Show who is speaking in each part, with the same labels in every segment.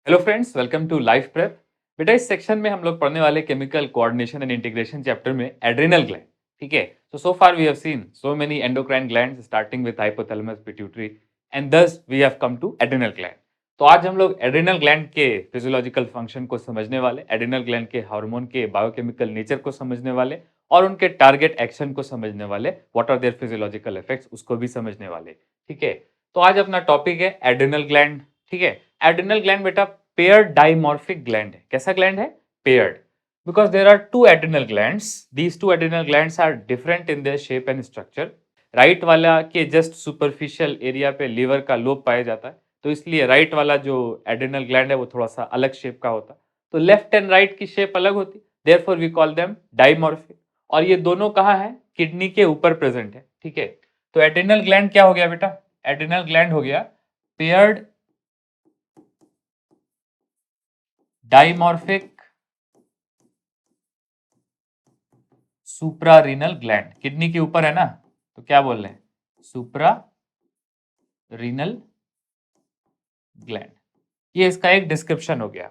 Speaker 1: Hello friends, welcome to Life Prep. बेटा इस section में हम लोग पढ़ने वाले chemical coordination and integration chapter में एड्रिनल ग्लैंड। ठीक है, so far we have seen so many endocrine glands starting with hypothalamus pituitary and thus we have come to adrenal gland. तो आज हम लोग एड्रिनल ग्लैंड के फिजियोलॉजिकल फंक्शन को समझने वाले, एड्रिनल ग्लैंड के हार्मोन के बायोकेमिकल नेचर को समझने वाले और उनके टारगेट एक्शन को समझने वाले, what are there physiological effects उसको भी समझने वाले। ठीक है, तो आज अपना टॉपिक है एड्रिनल ग्लैंड। ठीक है, एड्रिनल ग्लैंड बेटा पेयर्ड डाइमॉर्फिक ग्लैंड है। कैसा ग्लैंड है? Paired, because there are two adrenal glands. These two adrenal glands are different in their shape and structure. Right वाला के जस्ट सुपरफिशियल एरिया पे लीवर का लोब पाया जाता है, तो इसलिए राइट वाला जो एड्रिनल ग्लैंड है वो थोड़ा सा अलग शेप का होता है। तो लेफ्ट एंड राइट की शेप अलग होती, therefore we call them dimorphic. और ये दोनों कहाँ है? किडनी के ऊपर प्रेजेंट है। ठीक है, तो एड्रिनल ग्लैंड क्या हो गया बेटा? एड्रिनल ग्लैंड हो गया paired dimorphic suprarenal gland. Kidney के ऊपर है ना, तो क्या बोल रहे हैं? Supra renal gland. ये इसका एक डिस्क्रिप्शन हो गया।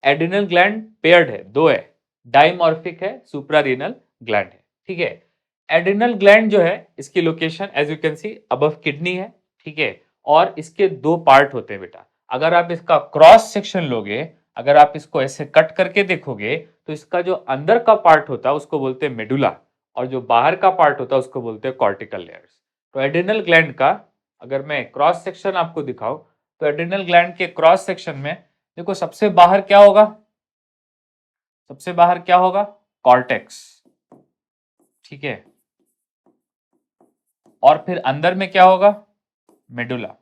Speaker 1: एड्रिनल ग्लैंड पेयर्ड है, दो है, डाइमॉर्फिक है, सुप्रारीनल ग्लैंड है। ठीक है, एड्रिनल ग्लैंड जो है इसकी location as you can see above kidney है। ठीक है, और इसके दो पार्ट होते हैं बेटा। अगर आप इसका क्रॉस सेक्शन लोगे, अगर आप इसको ऐसे कट करके देखोगे, तो इसका जो अंदर का पार्ट होता है उसको बोलते हैं मेडुला, और जो बाहर का पार्ट होता है उसको बोलते हैं कॉर्टिकल लेयर्स। तो एड्रिनल ग्लैंड का अगर मैं क्रॉस सेक्शन आपको दिखाऊं, तो एड्रिनल ग्लैंड के क्रॉस सेक्शन में देखो सबसे बाहर क्या होगा? सबसे बाहर क्या होगा? कॉर्टेक्स। ठीक है, और फिर अंदर में क्या होगा? मेडुला।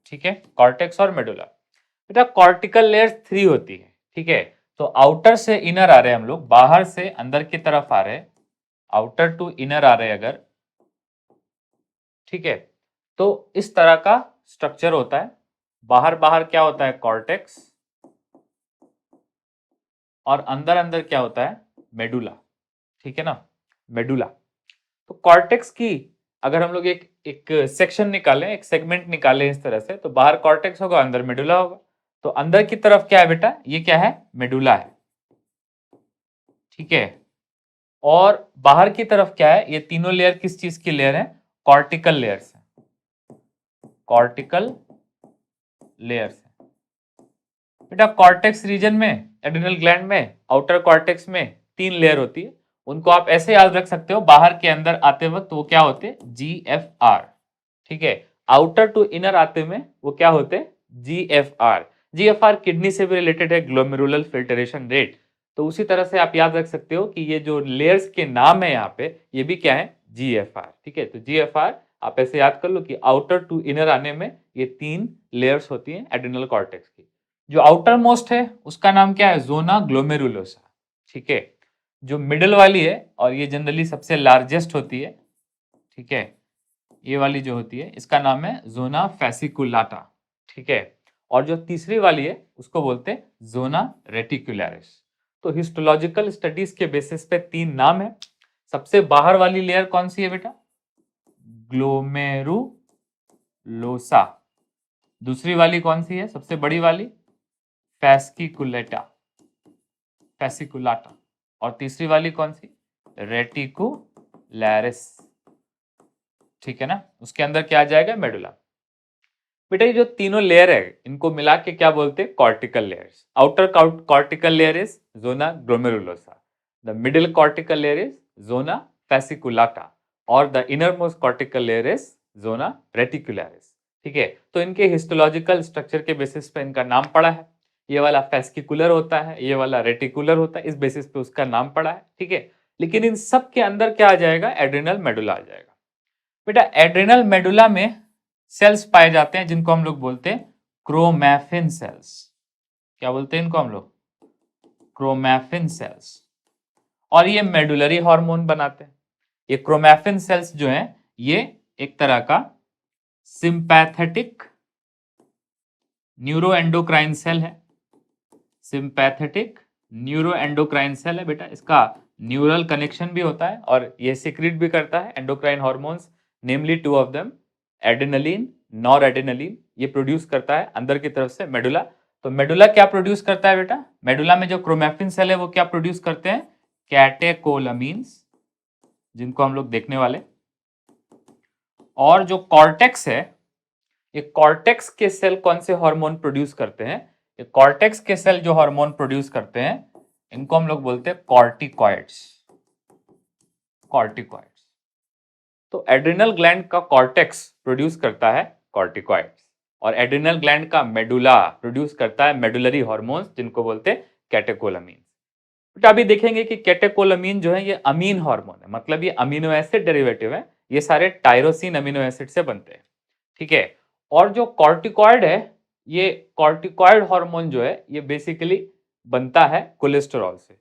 Speaker 1: ठीक है, कॉर्टेक्स और मेडुला। बेटा कॉर्टिकल लेयर 3 होती है। ठीक है, तो आउटर से इनर आ रहे हैं हम लोग, बाहर से अंदर की तरफ आ रहे हैं, आउटर टू इनर आ रहे हैं अगर, ठीक है, तो इस तरह का स्ट्रक्चर होता है। बाहर बाहर क्या होता है? कॉर्टेक्स, और अंदर अंदर क्या होता है? मेडुला। ठीक है ना, मेडुला। तो कॉर्टेक्स की अगर हम लोग एक एक सेक्शन निकालें, एक सेगमेंट निकालें इस तरह से, तो बाहर कॉर्टेक्स होगा, अंदर मेडुला होगा। तो अंदर की तरफ क्या है बेटा? ये क्या है? मेडुला है। ठीक है, और बाहर की तरफ क्या है? ये तीनों लेयर किस चीज की लेयर है? कॉर्टिकल लेयर्स है, कॉर्टिकल लेयर्स है। बेटा कॉर्टेक्स रीजन में, एड्रिनल ग्लैंड में, आउटर कॉर्टेक्स में 3 लेयर होती है। उनको आप ऐसे याद रख सकते हो, बाहर के अंदर आते वक्त वो क्या होते हैं? GFR। ठीक है, आउटर टू इनर आते में वो क्या होते हैं? GFR। GFR किडनी से भी रिलेटेड है, ग्लोमेरुलर फिल्टरेशन रेट। तो उसी तरह से आप याद रख सकते हो कि ये जो लेयर्स के नाम है यहाँ पे, ये भी क्या है? GFR। ठीक है, तो GFR आप ऐसे याद कर लो कि आउटर टू इनर आने में ये 3 लेयर्स होती हैं एड्रिनल कॉर्टेक्स की। जो आउटर मोस्ट है उसका नाम क्या है? Zona glomerulosa. ठीक है, जो मिडल वाली है, और ये जनरली सबसे लार्जेस्ट होती है, ठीक है, ये वाली जो होती है इसका नाम है जोना फैसिकुलाटा। ठीक है, और जो तीसरी वाली है उसको बोलते हैं जोना रेटिकुलरिस। तो हिस्टोलॉजिकल स्टडीज के बेसिस पे 3 नाम है। सबसे बाहर वाली लेयर कौन सी है बेटा? ग्लोमेरुलोसा। दूसरी वाली कौन सी है? सबसे बड़ी वाली फैस्किकुलेटा, फैसिकुलाटा। और तीसरी वाली कौन सी? रेटिकुलरिस। ठीक है ना, उसके अंदर क्या आ जाएगा? मेडुला। बेटा ये जो तीनों लेयर है इनको मिला के क्या बोलते हैं? Cortical layers. Outer cortical layer is zona glomerulosa, the middle cortical layer is zona fasciculata, और the inner most cortical layer is zona reticularis. ठीक है, तो इनके हिस्टोलॉजिकल स्ट्रक्चर के बेसिस पे इनका नाम पड़ा है। ये वाला फैस्किकुलर होता है, ये वाला रेटिकुलर होता है, इस बेसिस पे उसका नाम पड़ा है। ठीक है, लेकिन इन सब के अंदर क्या आ जाएगा? एड्रिनल मेडुला आ जाएगा। बेटा एड्रिनल मेडुला में सेल्स पाए जाते हैं जिनको हम लोग बोलते हैं क्रोमैफिन सेल्स। क्या बोलते हैं इनको हम लोग? Chromaffin sales. और ये मेडुलरी हार्मोन बनाते हैं। ये क्रोमैफिन सेल्स जो हैं ये एक तरह का सिंपैथेटिक न्यूरो एंडोक्राइन सेल है। सिंपैथेटिक न्यूरो एंडोक्राइन सेल है बेटा। इसका न्यूरल कनेक्शन भी होता है और ये सिक्रीट भी करता है endocrine hormones, namely 2 of them, adrenaline nor adrenaline, ये प्रोड्यूस करता है अंदर की तरफ से मेडुला। तो मेडुला क्या प्रोड्यूस करता है बेटा? मेडुला में जो क्रोमैटिन सेल है वो क्या प्रोड्यूस करते हैं? कैटेकोलामीन्स, जिनको हम लोग देखने वाले। और जो कॉर्टेक्स है, ये कॉर्टेक्स के सेल कौन से हार्मोन प्रोड्यूस करते हैं? ये कॉर्टेक्स के सेल जो हार्मोन प्रोड्यूस करते हैं, इनको हम लोग बोलते हैं कॉर्टिकॉइड्स। कॉर्टिकॉइड्स। तो एड्रिनल ग्लैंड का कॉर्टेक्स प्रोड्यूस करता है कॉर्टिकॉइड्स, और एड्रिनल ग्लैंड का मेडुला प्रोड्यूस करता है मेडुलरी हार्मोन्स, जिनको बोलते हैं कैटेकोलामीन। तो अभी देखेंगे कि कैटेकोलामीन जो है ये अमीन हार्मोन है, मतलब ये अमीनो एसिड डेरिवेटिव है, ये सारे टायरोसिन अमीनो एसिड से बनते हैं, ठीक है। और जो कॉर्टिकॉइड है, ये कॉर्टिकॉइड हार्मोन जो है ये बेसिकली बनता है कोलेस्टेरॉल से।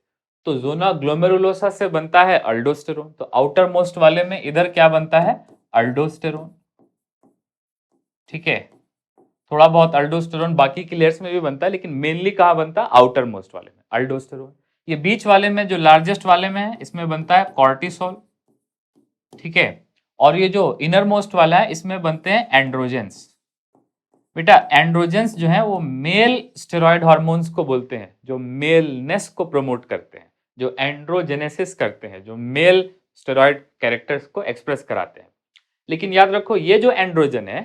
Speaker 1: तो जोना ग्लोमेरुलोसा से बनता है अल्डोस्टेरोन। तो आउटर मोस्ट वाले में इधर क्या बनता है? अल्डोस्टेरोन, ठीक है। थोड़ा बहुत अल्डोस्टेरोन बाकी की लेयर्स में भी बनता है, लेकिन मेनली कहाँ बनता है? आउटर मोस्ट वाले में अल्डोस्टेरोन। ये बीच वाले में जो लार्जेस्ट वाले में है, इसमें बनता है कॉर्टिसोल, ठीक है। और ये जो इनर मोस्ट वाला है, इसमें बनते हैं एंड्रोजेंस। बेटा एंड्रोजेंस जो है वो मेल स्टेरॉयड हार्मोन्स को बोलते हैं, जो मेलनेस को प्रमोट करते हैं, जो एंड्रोजेनेसिस करते हैं, जो मेल स्टेरॉयड कैरेक्टर्स को एक्सप्रेस कराते हैं। लेकिन याद रखो, ये जो एंड्रोजन है,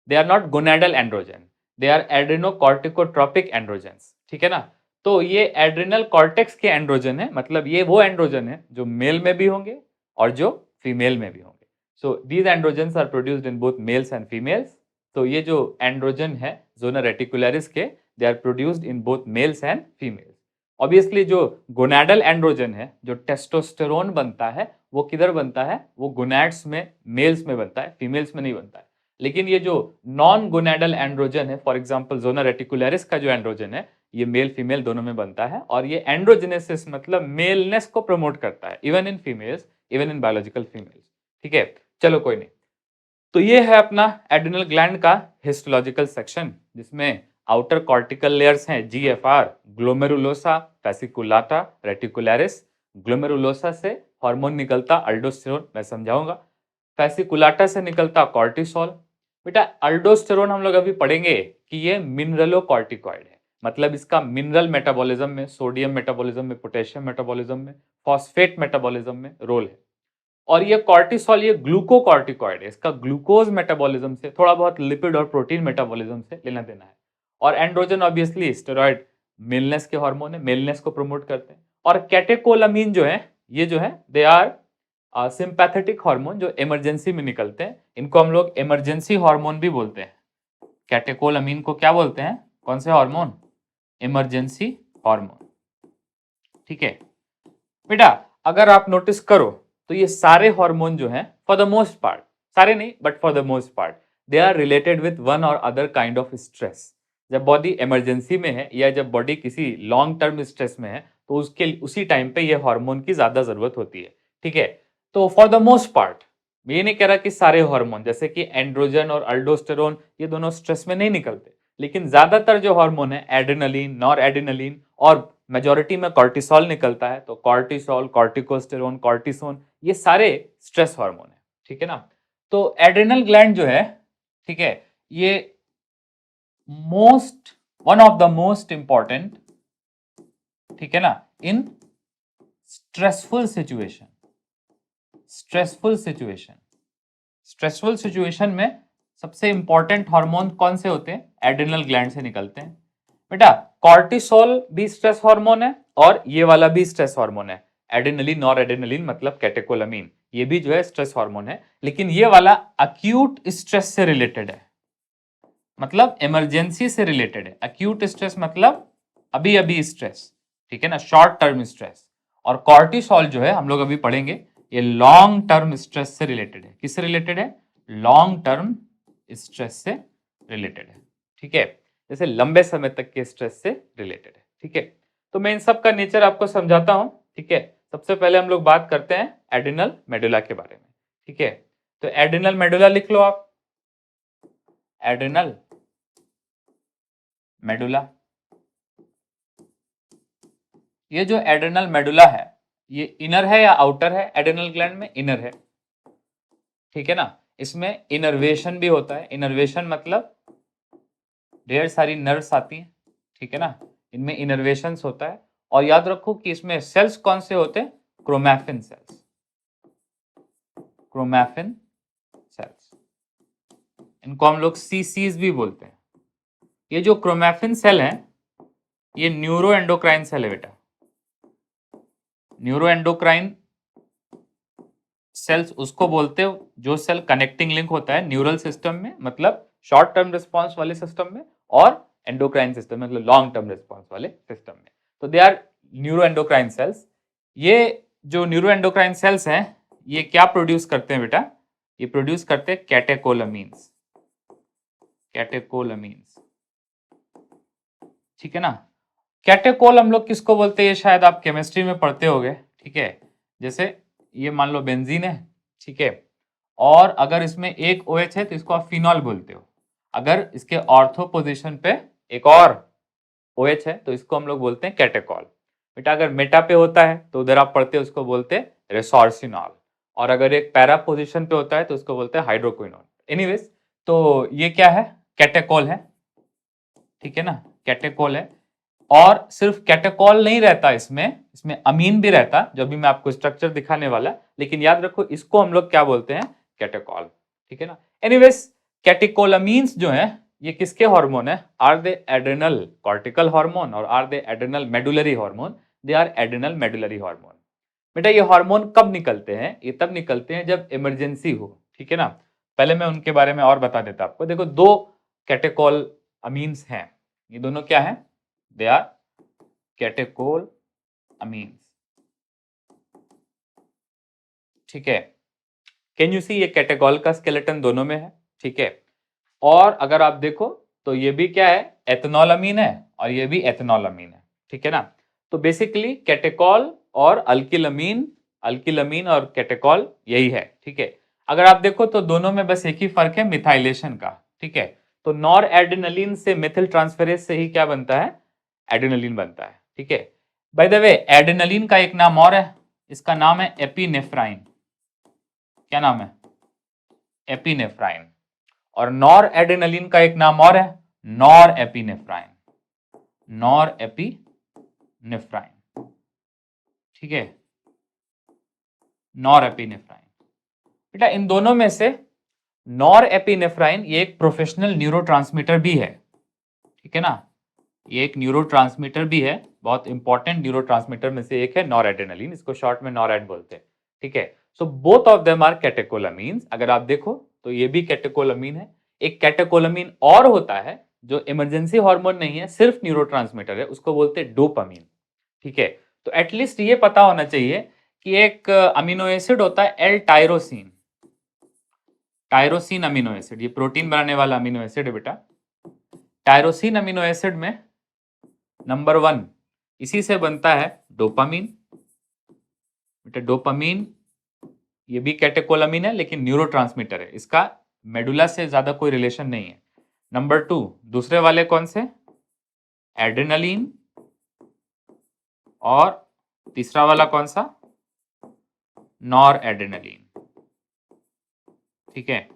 Speaker 1: they are not gonadal androgen, they are adrenocorticotropic androgens, ठीक है ना। तो ये एड्रेनल कॉर्टेक्स के एंड्रोजन है, मतलब ये वो एंड्रोजन है जो मेल में भी होंगे और जो फीमेल में भी होंगे। So these androgens are produced in both males and females. तो ये जो एंड्रोजन है जोना रेटिकुलरिस के, they are produced in both males and females. Obviously जो गोनाडल एंड्रोजन है, जो टेस्टोस्टेरोन बनता है, वो किधर बनता है? वो गोनाड्स में, मेल्स में बनता है, फीमेल्स में नहीं बनता है। लेकिन ये जो नॉन गोनाडल एंड्रोजन है, फॉर एग्जांपल जोना रेटिकुलरिस का जो एंड्रोजन है, ये मेल फीमेल दोनों में बनता है, और ये एंड्रोजेनेसिस मतलब मेलनेस को प्रमोट करता है, even in females, even in biological females, ठीक है। चलो कोई नहीं। तो ये है अपना एड्रिनल ग्लैंड का हिस्टोलॉजिकल सेक्शन, जिसमें आउटर कॉर्टिकल लेयर्स हैं GFR, glomerulosa, fasciculata, reticularis. Glomerulosa से हार्मोन निकलता अल्डोस्टेरोन, मैं समझाऊंगा। फेसिकुलाटा से निकलता कॉर्टिसोल। बेटा अल्डोस्टेरोन हम लोग अभी पढ़ेंगे कि ये मिनरलोकॉर्टिकॉइड है, मतलब इसका मिनरल मेटाबॉलिज्म में, सोडियम मेटाबॉलिज्म में, पोटेशियम मेटाबॉलिज्म में, फॉस्फेट मेटाबॉलिज्म में रोल है। और ये कॉर्टिसोल ये ग्लूकोकॉर्टिकॉइड है, इसका ग्लूकोज मेटाबॉलिज्म से, थोड़ा बहुत लिपिड और प्रोटीन मेटाबॉलिज्म से लेना देना है। और एंड्रोजन ऑब्वियसली स्टेरॉइड मेलनेस के हार्मोन है, मेलनेस को प्रमोट करते हैं। और कैटेकोलामीन जो है, ये जो है दे आर सिंपैथेटिक हार्मोन, जो इमरजेंसी में निकलते हैं। इनको हम लोग इमरजेंसी हार्मोन भी बोलते हैं। कैटेकोलामीन को क्या बोलते हैं? कौन से हार्मोन? इमरजेंसी हार्मोन, ठीक है। बेटा अगर आप नोटिस करो तो ये सारे हार्मोन जो हैं, फॉर द मोस्ट पार्ट, सारे नहीं but for the most part, they are related with one और अदर काइंड ऑफ स्ट्रेस। जब बॉडी इमरजेंसी में है या जब बॉडी किसी लॉन्ग टर्म स्ट्रेस में है, तो उसके उसी टाइम पे ये हार्मोन की ज्यादा जरूरत होती है, ठीक है। तो फॉर द मोस्ट पार्ट, मैं ये नहीं कह रहा कि सारे हार्मोन, जैसे कि एंड्रोजन और अल्डोस्टेरोन, ये दोनों स्ट्रेस में नहीं निकलते, लेकिन ज्यादातर जो हार्मोन है एड्रेनलिन, नॉर एड्रेनलिन, और मेजॉरिटी में कॉर्टिसोल निकलता है, तो कॉर्टिसोल, कॉर्टिकोस्टेरोन, कॉर्टिसोन, ये सारे स्ट्रेस हार्मोन है, ठीक है ना। तो एड्रेनल ग्लैंड जो है, ठीक है, ये most, one of the most important, ठीक है ना, in stressful situation. Stressful situation, stressful situation में सबसे इंपॉर्टेंट हार्मोन कौन से होते हैं? एड्रेनल ग्लैंड से निकलते हैं। बेटा कॉर्टिसोल भी स्ट्रेस हार्मोन है और ये वाला भी स्ट्रेस हार्मोन है, एड्रेनलिन, नॉर एड्रेनलिन मतलब कैटेकोलामीन, ये भी जो है स्ट्रेस हार्मोन है, लेकिन ये वाला अक्यूट स्ट्रेस से रिलेटेड है, मतलब इमरजेंसी से रिलेटेड है। अक्यूट स्ट्रेस मतलब अभी अभी स्ट्रेस, ठीक है ना, शॉर्ट टर्म स्ट्रेस। और कॉर्टिसोल जो है हम लोग अभी पढ़ेंगे, ये लॉन्ग टर्म स्ट्रेस से रिलेटेड है। किससे रिलेटेड है? लॉन्ग टर्म स्ट्रेस से रिलेटेड है, ठीक है, जैसे लंबे समय तक के स्ट्रेस से रिलेटेड है, ठीक है। तो मैं इन सब का नेचर आपको समझाता हूं, ठीक है। सबसे पहले हम लोग बात करते हैं एड्रिनल मेडुला के बारे में, ठीक है। तो एड्रिनल मेडुला लिख लो आप, एड्रिनल मेडुला। ये जो एड्रिनल मेडुला है, ये इनर है या आउटर है? एड्रिनल ग्लैंड में इनर है, ठीक है ना। इसमें इनर्वेशन भी होता है। इनर्वेशन मतलब ढेर सारी नर्व्स आती हैं, ठीक है ना, इनमें इनर्वेशंस होता है। और याद रखो कि इसमें सेल्स कौन से होते हैं, क्रोमैफिन सेल्स, क्रोमैफिन सेल्स, इनको हम लोग सीसीज भी बोलते हैं। ये जो क्रोमैफिन सेल है ये न्यूरो एंडोक्राइन सेल है बेटा। न्यूरो एंडोक्राइन सेल्स उसको बोलते हो जो सेल कनेक्टिंग लिंक होता है न्यूरल सिस्टम में, मतलब शॉर्ट टर्म रिस्पॉन्स वाले सिस्टम में, और एंडोक्राइन सिस्टम में, मतलब लॉन्ग टर्म रिस्पॉन्स वाले सिस्टम में। तो they are neuro endocrine cells. ये जो न्यूरो एंडोक्राइन सेल्स हैं ये क्या प्रोड्यूस करते हैं बेटा, ये प्रोड्यूस करते हैं कैटेकोलामीन्स, कैटेकोलामीन्स, ठीक है ना। कैटेकोल हम लोग किसको बोलते हैं, ये शायद आप केमिस्ट्री में पढ़ते होंगे, ठीक है। जैसे ये मान लो बेंजीन है, ठीक है, और अगर इसमें एक OH है तो इसको आप फिनॉल बोलते हो। अगर इसके ऑर्थो पोजीशन पे एक और OH है तो इसको हम लोग बोलते हैं कैटेकोल। बेटा अगर मेटा पे होता है तो उधर आप पढ़ते हो उसको बोलते हैं रेसोर्सिनॉल, और अगर एक पैरा पोजीशन पे होता है तो उसको बोलते हैं हाइड्रोक्विनोन। एनीवेज, तो ये क्या है, कैटेकोल है, ठीक है ना, कैटेकोल है। और सिर्फ कैटेकोल नहीं रहता इसमें, इसमें अमीन भी रहता, जो भी मैं आपको स्ट्रक्चर दिखाने वाला, लेकिन याद रखो इसको हम लोग क्या बोलते हैं, कैटेकोल, ठीक है ना। एनीवेज, कैटेकोलामीन्स जो है ये किसके हार्मोन है, are they adrenal cortical hormone और are they adrenal medullary hormone, they are adrenal medullary hormone. बेटा ये हार्मोन कब निकलते हैं, ये तब निकलते हैं जब इमरजेंसी हो, ठीक है ना। पहले मैं उनके बारे में और बता देता आपको। देखो दो कैटेकोल अमीन्स हैं, ये दोनों क्या है, दे आर कैटेकोल अमीन्स, ठीक है। कैन यू सी, ये कैटेकोल का स्केलेटन दोनों में है, ठीक है। और अगर आप देखो तो ये भी क्या है, एथेनॉल अमीन है और ये भी एथेनॉल अमीन है, ठीक है ना। तो बेसिकली कैटेकोल और अल्किल अमीन और कैटेकोल यही है, ठीक है। अगर आप देखो तो दोनों में बस एक ही फर्क है, मिथाइलेशन का, ठीक है। तो नॉर एड्रेनलिन से मेथिल ट्रांसफेरेज से ही क्या बनता है, एड्रेनलिन बनता है, ठीक है। बाय द वे एड्रेनलिन का एक नाम और है, इसका नाम है एपिनेफ्राइन। क्या नाम है, एपिनेफ्राइन। और नॉर एड्रेनलिन का एक नाम और है, नॉर एपिनेफ्राइन, नॉर एपिनेफ्राइन, ठीक है, नॉर एपिनेफ्राइन। बेटा इन दोनों में से नॉर एपिनेफ्राइन ये एक प्रोफेशनल न्यूरोट्रांसमीटर भी है, ठीक है ना, ये एक न्यूरोट्रांसमीटर भी है, बहुत इंपॉर्टेंट न्यूरोट्रांसमीटर में से एक है नॉर एड्रेनलिन, इसको शॉर्ट में नॉरएड बोलते हैं, ठीक है। So both of them are catecholamines. अगर आप देखो तो ये भी कैटेकोलामीन है। एक कैटेकोलामीन और होता है जो इमरजेंसी हार्मोन नहीं है, सिर्फ न्यूरोट्रांसमीटर है, उसको बोलते हैं डोपामीन, ठीक है। तो एटलीस्ट ये पता होना चाहिए कि एक अमीनो एसिड होता है L tyrosine, tyrosine amino acid, ये प्रोटीन बनाने वाला अमीनो एसिड है बेटा। टायरोसिन अमीनो एसिड में नंबर 1 इसी से बनता है डोपामीन। बेटा डोपामीन ये भी कैटेकोलामीन है लेकिन न्यूरोट्रांसमीटर है, इसका मेडुला से ज्यादा कोई रिलेशन नहीं है। नंबर 2 दूसरे वाले कौन से, एड्रेनलिन, और तीसरा वाला कौन सा, नॉर एड्रेनलिन, ठीक है।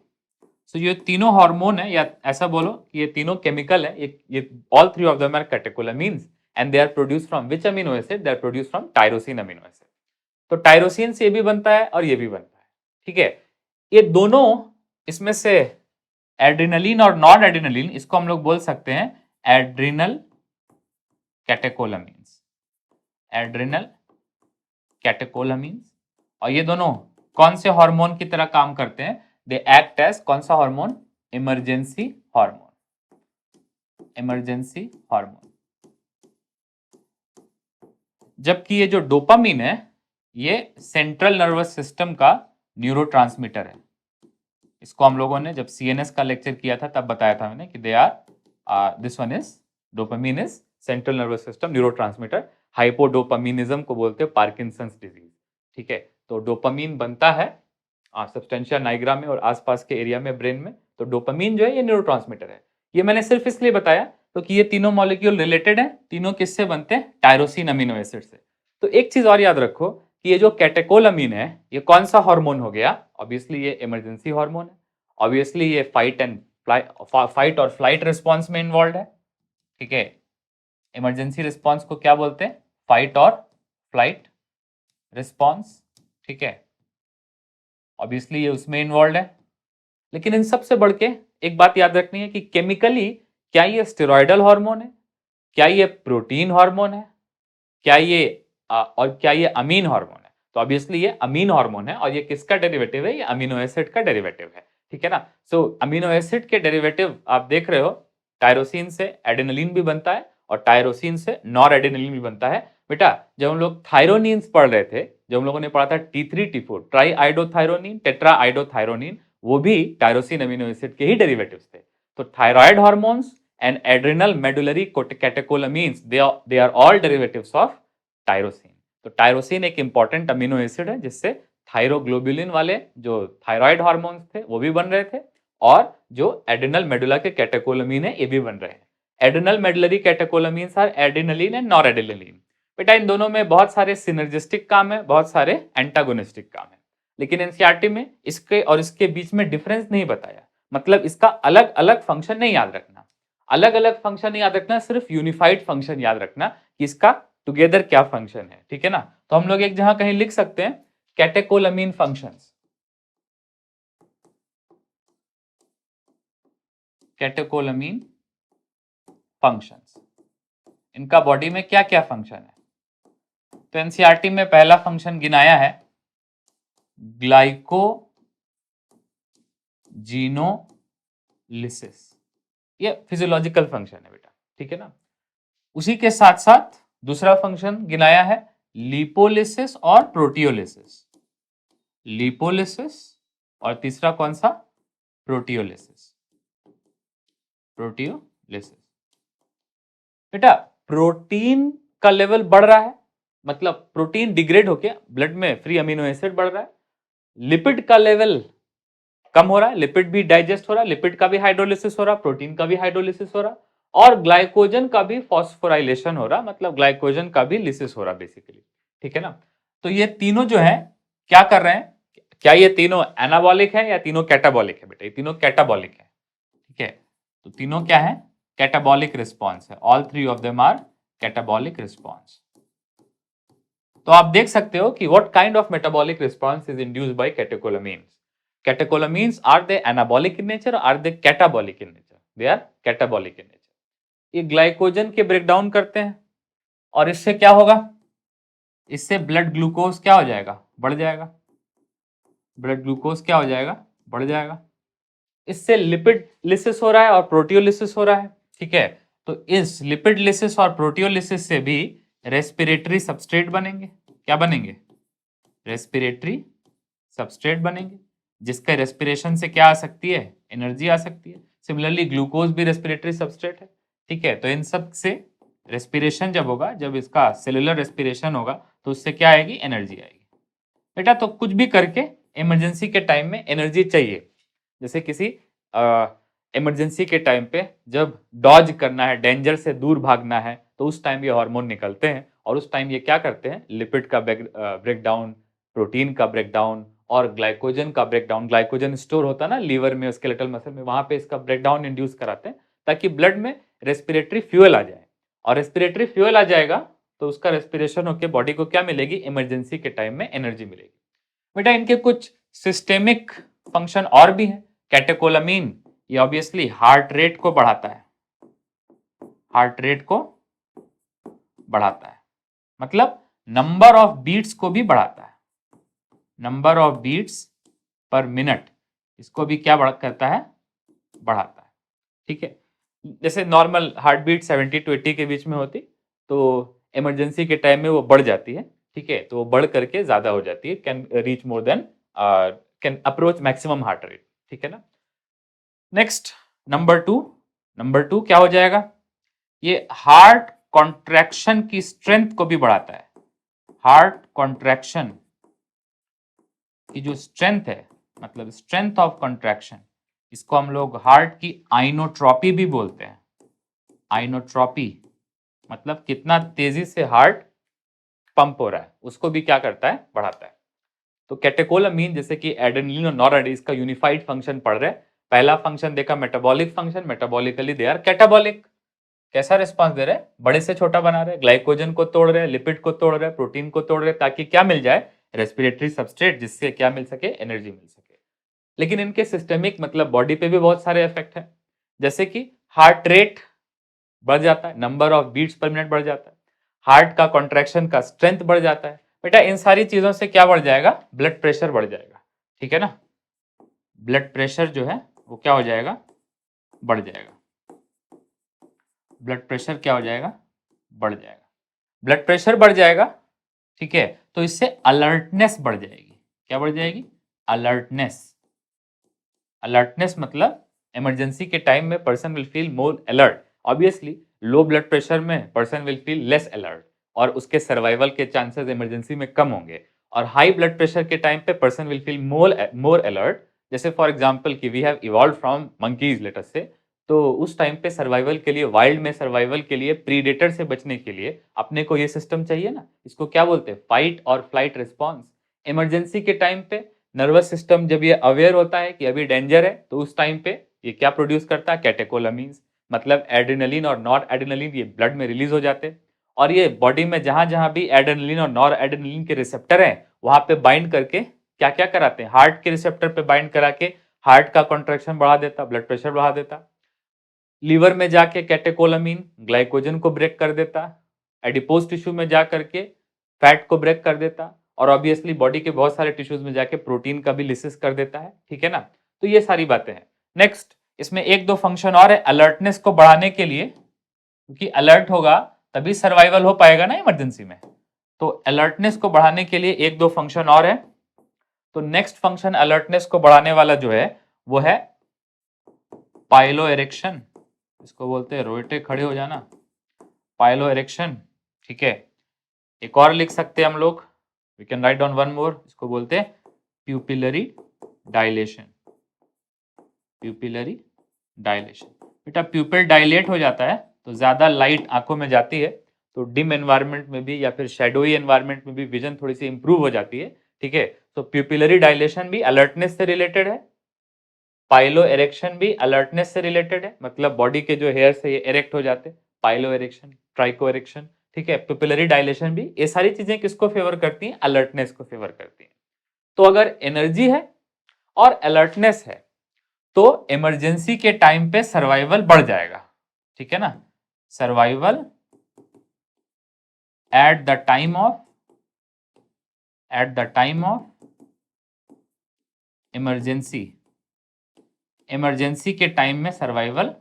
Speaker 1: सो ये तीनों हार्मोन है, या ऐसा बोलो कि ये तीनों केमिकल है, ये all three of them are catecholamines and they are produced from which amino acid, they are produced from tyrosine amino acid. तो टायरोसिन से ये भी बनता है और ये भी बनता है, ठीक है। ये दोनों इसमें से एड्रेनलिन और नॉन एड्रेनलिन, इसको हम लोग बोल सकते हैं एड्रिनल कैटेकोलामीन्स, एड्रिनल कैटेकोलामीन्स। और ये दोनों कौन से हार्मोन की तरह काम करते हैं, दे एक्ट एज कौन सा hormone, emergency hormone, emergency hormone. जबकि ये जो डोपामीन है ये सेंट्रल नर्वस सिस्टम का न्यूरोट्रांसमीटर है। इसको हम लोगों ने जब सीएनएस का लेक्चर किया था तब बताया था मैंने कि they are this one is dopamine is central nervous system neurotransmitter. Hypodopaminism को बोलते हैं पार्किंसंस डिजीज, ठीक है। तो डोपामीन बनता है सब्सटेंशिया नाइग्रा में और आसपास के एरिया में ब्रेन में। तो डोपामीन जो है ये न्यूरोट्रांसमीटर है। ये मैंने सिर्फ इसलिए बताया क्योंकि ये तीनों मॉलिक्यूल रिलेटेड हैं, तीनों किससे बनते हैं, टायरोसिन अमीनो एसिड से। तो एक चीज और याद रखो कि ये जो कैटेकोलामीन है ये कौन सा हार्मोन हो गया, ऑब्वियसली ये इमरजेंसी हार्मोन है। ऑब्वियसली ये फाइट और फ्लाइट रिस्पॉन्स में इन्वॉल्व है, ठीक है। इमरजेंसी रिस्पॉन्स को क्या बोलते हैं? फाइट और फ्लाइट रिस्पॉन्स, ठीक है। ऑब्वियसली ये उसमें इन्वॉल्व है। लेकिन इन सबसे बढ़ के एक बात याद रखनी है कि केमिकली क्या ये स्टेरॉयडल हार्मोन है, क्या ये प्रोटीन हार्मोन है, क्या ये और क्या ये अमीन हार्मोन है? तो ऑब्वियसली ये अमीन हार्मोन है, और ये किसका डेरिवेटिव है? ये अमीनो एसिड का डेरिवेटिव है, ठीक है ना। सो अमीनो एसिड के डेरिवेटिव आप देख रहे हो, टायरोसिन से एडेनिलीन भी बनता है और टायरोसिन से नॉर एडेनिलीन भी बनता है। बेटा जब हम लोग थायरोनिन्स पढ़ रहे थे, जब हम लोगों ने पढ़ा था T3 T4 try iodothyronine, tetra iodothyronine, वो भी टायरोसिन अमीनो एसिड के ही डेरिवेटिव्स थे। तो thyroid hormones and adrenal medullary catecholamines they are all derivatives of tyrosine. तो टायरोसिन एक इंपॉर्टेंट अमीनो एसिड है जिससे थायरोग्लोबुलिन वाले जो थायराइड हार्मोन्स थे वो भी बन रहे थे, और जो एड्रेनल मेडुला के कैटेकोलामीन है ये भी बन रहे हैं। Adrenal medullary catecholamines are adrenaline and noradrenaline. बेटा इन दोनों में बहुत सारे सिनर्जिस्टिक काम है, बहुत सारे एंटागोनिस्टिक काम है, लेकिन एनसीईआरटी में इसके और इसके बीच में डिफरेंस नहीं बताया। मतलब इसका अलग अलग फंक्शन नहीं याद रखना, अलग अलग फंक्शन याद रखना, सिर्फ यूनिफाइड फंक्शन याद रखना कि इसका टुगेदर क्या फंक्शन है, ठीक है ना। तो हम लोग एक जहां कहीं लिख सकते हैं कैटेकोलामीन फंक्शंस, कैटेकोलामीन फंक्शंस, इनका बॉडी में क्या क्या फंक्शन है? तो एनसीईआरटी में पहला फंक्शन गिनाया है ग्लाइकोजिनोलिसिस, ये फिजियोलॉजिकल फंक्शन है बेटा, ठीक है ना। उसी के साथ साथ दूसरा फंक्शन गिनाया है लिपोलिसिस और प्रोटियोलिसिस, लिपोलिसिस, और तीसरा कौन सा? Proteolysis, proteolysis. बेटा प्रोटीन का लेवल बढ़ रहा है, मतलब प्रोटीन डिग्रेड होके ब्लड में फ्री अमीनो एसिड बढ़ रहा है, लिपिड का लेवल कम हो रहा है, लिपिड भी डाइजेस्ट हो रहा है, लिपिड का भी हाइड्रोलिसिस हो रहा है, प्रोटीन का भी हाइड्रोलिसिस हो रहा है, और ग्लाइकोजन का भी फॉस्फोराइलेशन हो रहा, मतलब ग्लाइकोजन का भी लिसिस हो रहा बेसिकली, ठीक है ना। तो ये तीनों जो है क्या कर रहे हैं? क्या ये तीनों एनाबॉलिक है या तीनों कैटाबॉलिक है? बेटा ये तीनों कैटाबॉलिक है, ठीक है। तो तीनों क्या है? कैटाबॉलिक रिस्पॉन्स है, all three of them are catabolic response. तो आप देख सकते हो कि what kind of metabolic response is induced by catecholamines. Catecholamines, are they anabolic in nature or are they catabolic in nature? They are catabolic in nature. ये glycogen के breakdown करते हैं, और इससे क्या होगा? इससे ब्लड ग्लूकोज क्या हो जाएगा? बढ़ जाएगा। ब्लड ग्लूकोज क्या हो जाएगा? बढ़ जाएगा। इससे लिपिड लिसिस हो रहा है और प्रोटियोलिसिस हो रहा है, ठीक है। तो इस लिपिड लिसिस और प्रोटियोलिसिस से भी रेस्पिरेटरी सबस्ट्रेट बनेंगे। क्या बनेंगे? रेस्पिरेटरी सबस्ट्रेट बनेंगे, जिसका रेस्पिरेशन से क्या आ सकती है? एनर्जी आ सकती है। सिमिलरली ग्लूकोज भी रेस्पिरेटरी सबस्ट्रेट है, ठीक है। तो इन सब से रेस्पिरेशन जब होगा, जब इसका सेलुलर रेस्पिरेशन होगा, तो उससे क्या आएगी? एनर्जी आएगी। बेटा तो कुछ भी करके इमरजेंसी के टाइम में एनर्जी चाहिए। जैसे किसी इमरजेंसी के टाइम पे जब डॉज करना है, डेंजर से दूर भागना है, तो उस टाइम ये हार्मोन निकलते हैं, और उस टाइम ये क्या करते हैं? लिपिड का ब्रेकडाउन, प्रोटीन का ब्रेकडाउन और ग्लाइकोजन का ब्रेकडाउन। ग्लाइकोजन स्टोर होता है ना लीवर में, स्केलेटल मसल में, वहां पे इसका ब्रेकडाउन इंड्यूस कराते हैं ताकि ब्लड में रेस्पिरेटरी फ्यूल आ जाए, और रेस्पिरेटरी फ्यूल आ जाएगा तो उसका रेस्पिरेशन होकर बॉडी को क्या मिलेगी? इमरजेंसी के टाइम में एनर्जी मिलेगी। बेटा इनके कुछ सिस्टेमिक फंक्शन और भी हैं। कैटेकोलामीन ये ऑब्वियसली हार्ट रेट को बढ़ाता है, हार्ट रेट को बढ़ाता है, मतलब नंबर ऑफ बीट्स को भी बढ़ाता है, number of beats per minute, इसको भी क्या करता है? बढ़ाता है, ठीक है। जैसे नॉर्मल हार्ट बीट 70 to 80 के बीच में होती, तो इमरजेंसी के टाइम में वो बढ़ जाती है, ठीक है। तो वो बढ़ करके ज्यादा हो जाती है, can reach more than, can approach maximum heart rate, ठीक है ना। नेक्स्ट नंबर टू क्या हो जाएगा? ये हार्ट कॉन्ट्रैक्शन की स्ट्रेंथ को भी बढ़ाता है। हार्ट कॉन्ट्रैक्शन की जो स्ट्रेंथ है, मतलब स्ट्रेंथ ऑफ कॉन्ट्रैक्शन, इसको हम लोग हार्ट की आइनोट्रॉपी भी बोलते हैं। आइनोट्रॉपी मतलब कितना तेजी से हार्ट पंप हो रहा है, उसको भी क्या करता है? बढ़ाता है। तो कैटेकोलामीन जैसे कि एड्रेनलिन और नॉरएड्रेनलिन, इसका यूनिफाइड फंक्शन पढ़ रहे हैं, पहला फंक्शन देखा metabolic function, metabolically they are catabolic. कैसा रिस्पांस दे रहे हैं, बड़े से छोटा बना रहे हैं, ग्लाइकोजन को तोड़ रहे हैं, लिपिड को तोड़ रहे हैं, प्रोटीन को तोड़ रहे हैं, ताकि क्या मिल जाए, रेस्पिरेटरी सबस्ट्रेट, जिससे क्या मिल सके, एनर्जी मिल सके। लेकिन इनके सिस्टेमिक मतलब बॉडी पे भी बहुत सारे इफेक्ट हैं, जैसे कि हार्ट रेट बढ़ जाता है, number of beats per minute बढ़ जाता है, हार्ट का कॉन्ट्रैक्शन का स्ट्रेंथ बढ़ जाता है। बेटा इन सारी चीजों से क्या बढ़ जाएगा, ब्लड प्रेशर बढ़ जाएगा, ठीक है ना। ब्लड प्रेशर जो है वो क्या हो जाएगा, बढ़ जाएगा। ब्लड प्रेशर क्या हो जाएगा, बढ़ जाएगा। ब्लड प्रेशर बढ़ जाएगा, ठीक है, तो इससे अलर्टनेस बढ़ जाएगी। क्या बढ़ जाएगी, अलर्टनेस। अलर्टनेस मतलब इमरजेंसी के टाइम में person will feel more alert. Obviously low blood pressure में person will feel less alert और उसके सर्वाइवल के चांसेस इमरजेंसी में कम होंगे। और हाई ब्लड प्रेशर के टाइम पे person will feel more alert. जैसे फॉर एग्जांपल कि we have evolve from monkeys let us say, तो उस टाइम पे सर्वाइवल के लिए, वाइल्ड में सर्वाइवल के लिए, प्रीडेटर से बचने के लिए अपने को ये सिस्टम चाहिए ना, इसको क्या बोलते हैं, फाइट और फ्लाइट रिस्पॉन्स। इमरजेंसी के टाइम पे नर्वस सिस्टम जब ये अवेयर होता है कि अभी डेंजर है, तो उस टाइम पे ये क्या प्रोड्यूस करता है, कैटेकोलामीन्स। मतलब एड्रेनलिन और नॉर एड्रेनलिन ये ब्लड में रिलीज हो जाते हैं, और ये बॉडी में जहां जहां भी एड्रेनलिन और नॉर एड्रेनलिन के रिसेप्टर हैं वहां पे बाइंड करके क्या क्या कराते हैं, हार्ट के रिसेप्टर पे बाइंड करा के हार्ट का कॉन्ट्रैक्शन बढ़ा देता, ब्लड प्रेशर बढ़ा देता। लीवर में जाके कैटेकोलामीन ग्लाइकोजन को ब्रेक कर देता, एडिपोज टिश्यू में जा करके फैट को ब्रेक कर देता, और ऑब्वियसली बॉडी के बहुत सारे टिश्यूज में जाके प्रोटीन का भी लिसिस कर देता है, ठीक है ना। तो ये सारी बातें हैं। नेक्स्ट इसमें एक दो फंक्शन और है अलर्टनेस को बढ़ाने के लिए, क्योंकि अलर्ट होगा तभी सर्वाइवल हो पाएगा ना इमरजेंसी में। तो अलर्टनेस को बढ़ाने के लिए एक दो फंक्शन और है। तो नेक्स्ट फंक्शन अलर्टनेस को बढ़ाने वाला जो है वो है पाइलो एरेक्शन, इसको बोलते हैं रोएटे खड़े हो जाना, पाइलो एरेक्शन, ठीक है। एक और लिख सकते हैं हम लोग, we can write down one more, इसको बोलते हैं प्यूपिलरी डायलेशन। प्यूपिलरी डायलेशन, बेटा प्यूपिल डायलेट हो जाता है तो ज्यादा लाइट आंखों में जाती है, तो डिम एनवायरनमेंट में भी या फिर शेडोई एनवायरनमेंट में भी विजन थोड़ी सी इंप्रूव हो जाती है, ठीक है। तो प्यूपिलरी डायलेशन भी अलर्टनेस से रिलेटेड है, पाइलो एरेक्शन भी अलर्टनेस से रिलेटेड है, मतलब बॉडी के जो हेयर से ये एरेक्ट हो जाते हैं, पाइलो एरेक्शन, ट्राइको एरेक्शन, ठीक है। प्यूपिलरी डायलेशन भी, ये सारी चीजें किसको फेवर करती हैं, अलर्टनेस को फेवर करती हैं। तो अगर एनर्जी है और अलर्टनेस है तो इमरजेंसी के टाइम पे सर्वाइवल बढ़ जाएगा, ठीक है ना। Survival eight the time of emergency, emergency के टाइम में सर्वाइवल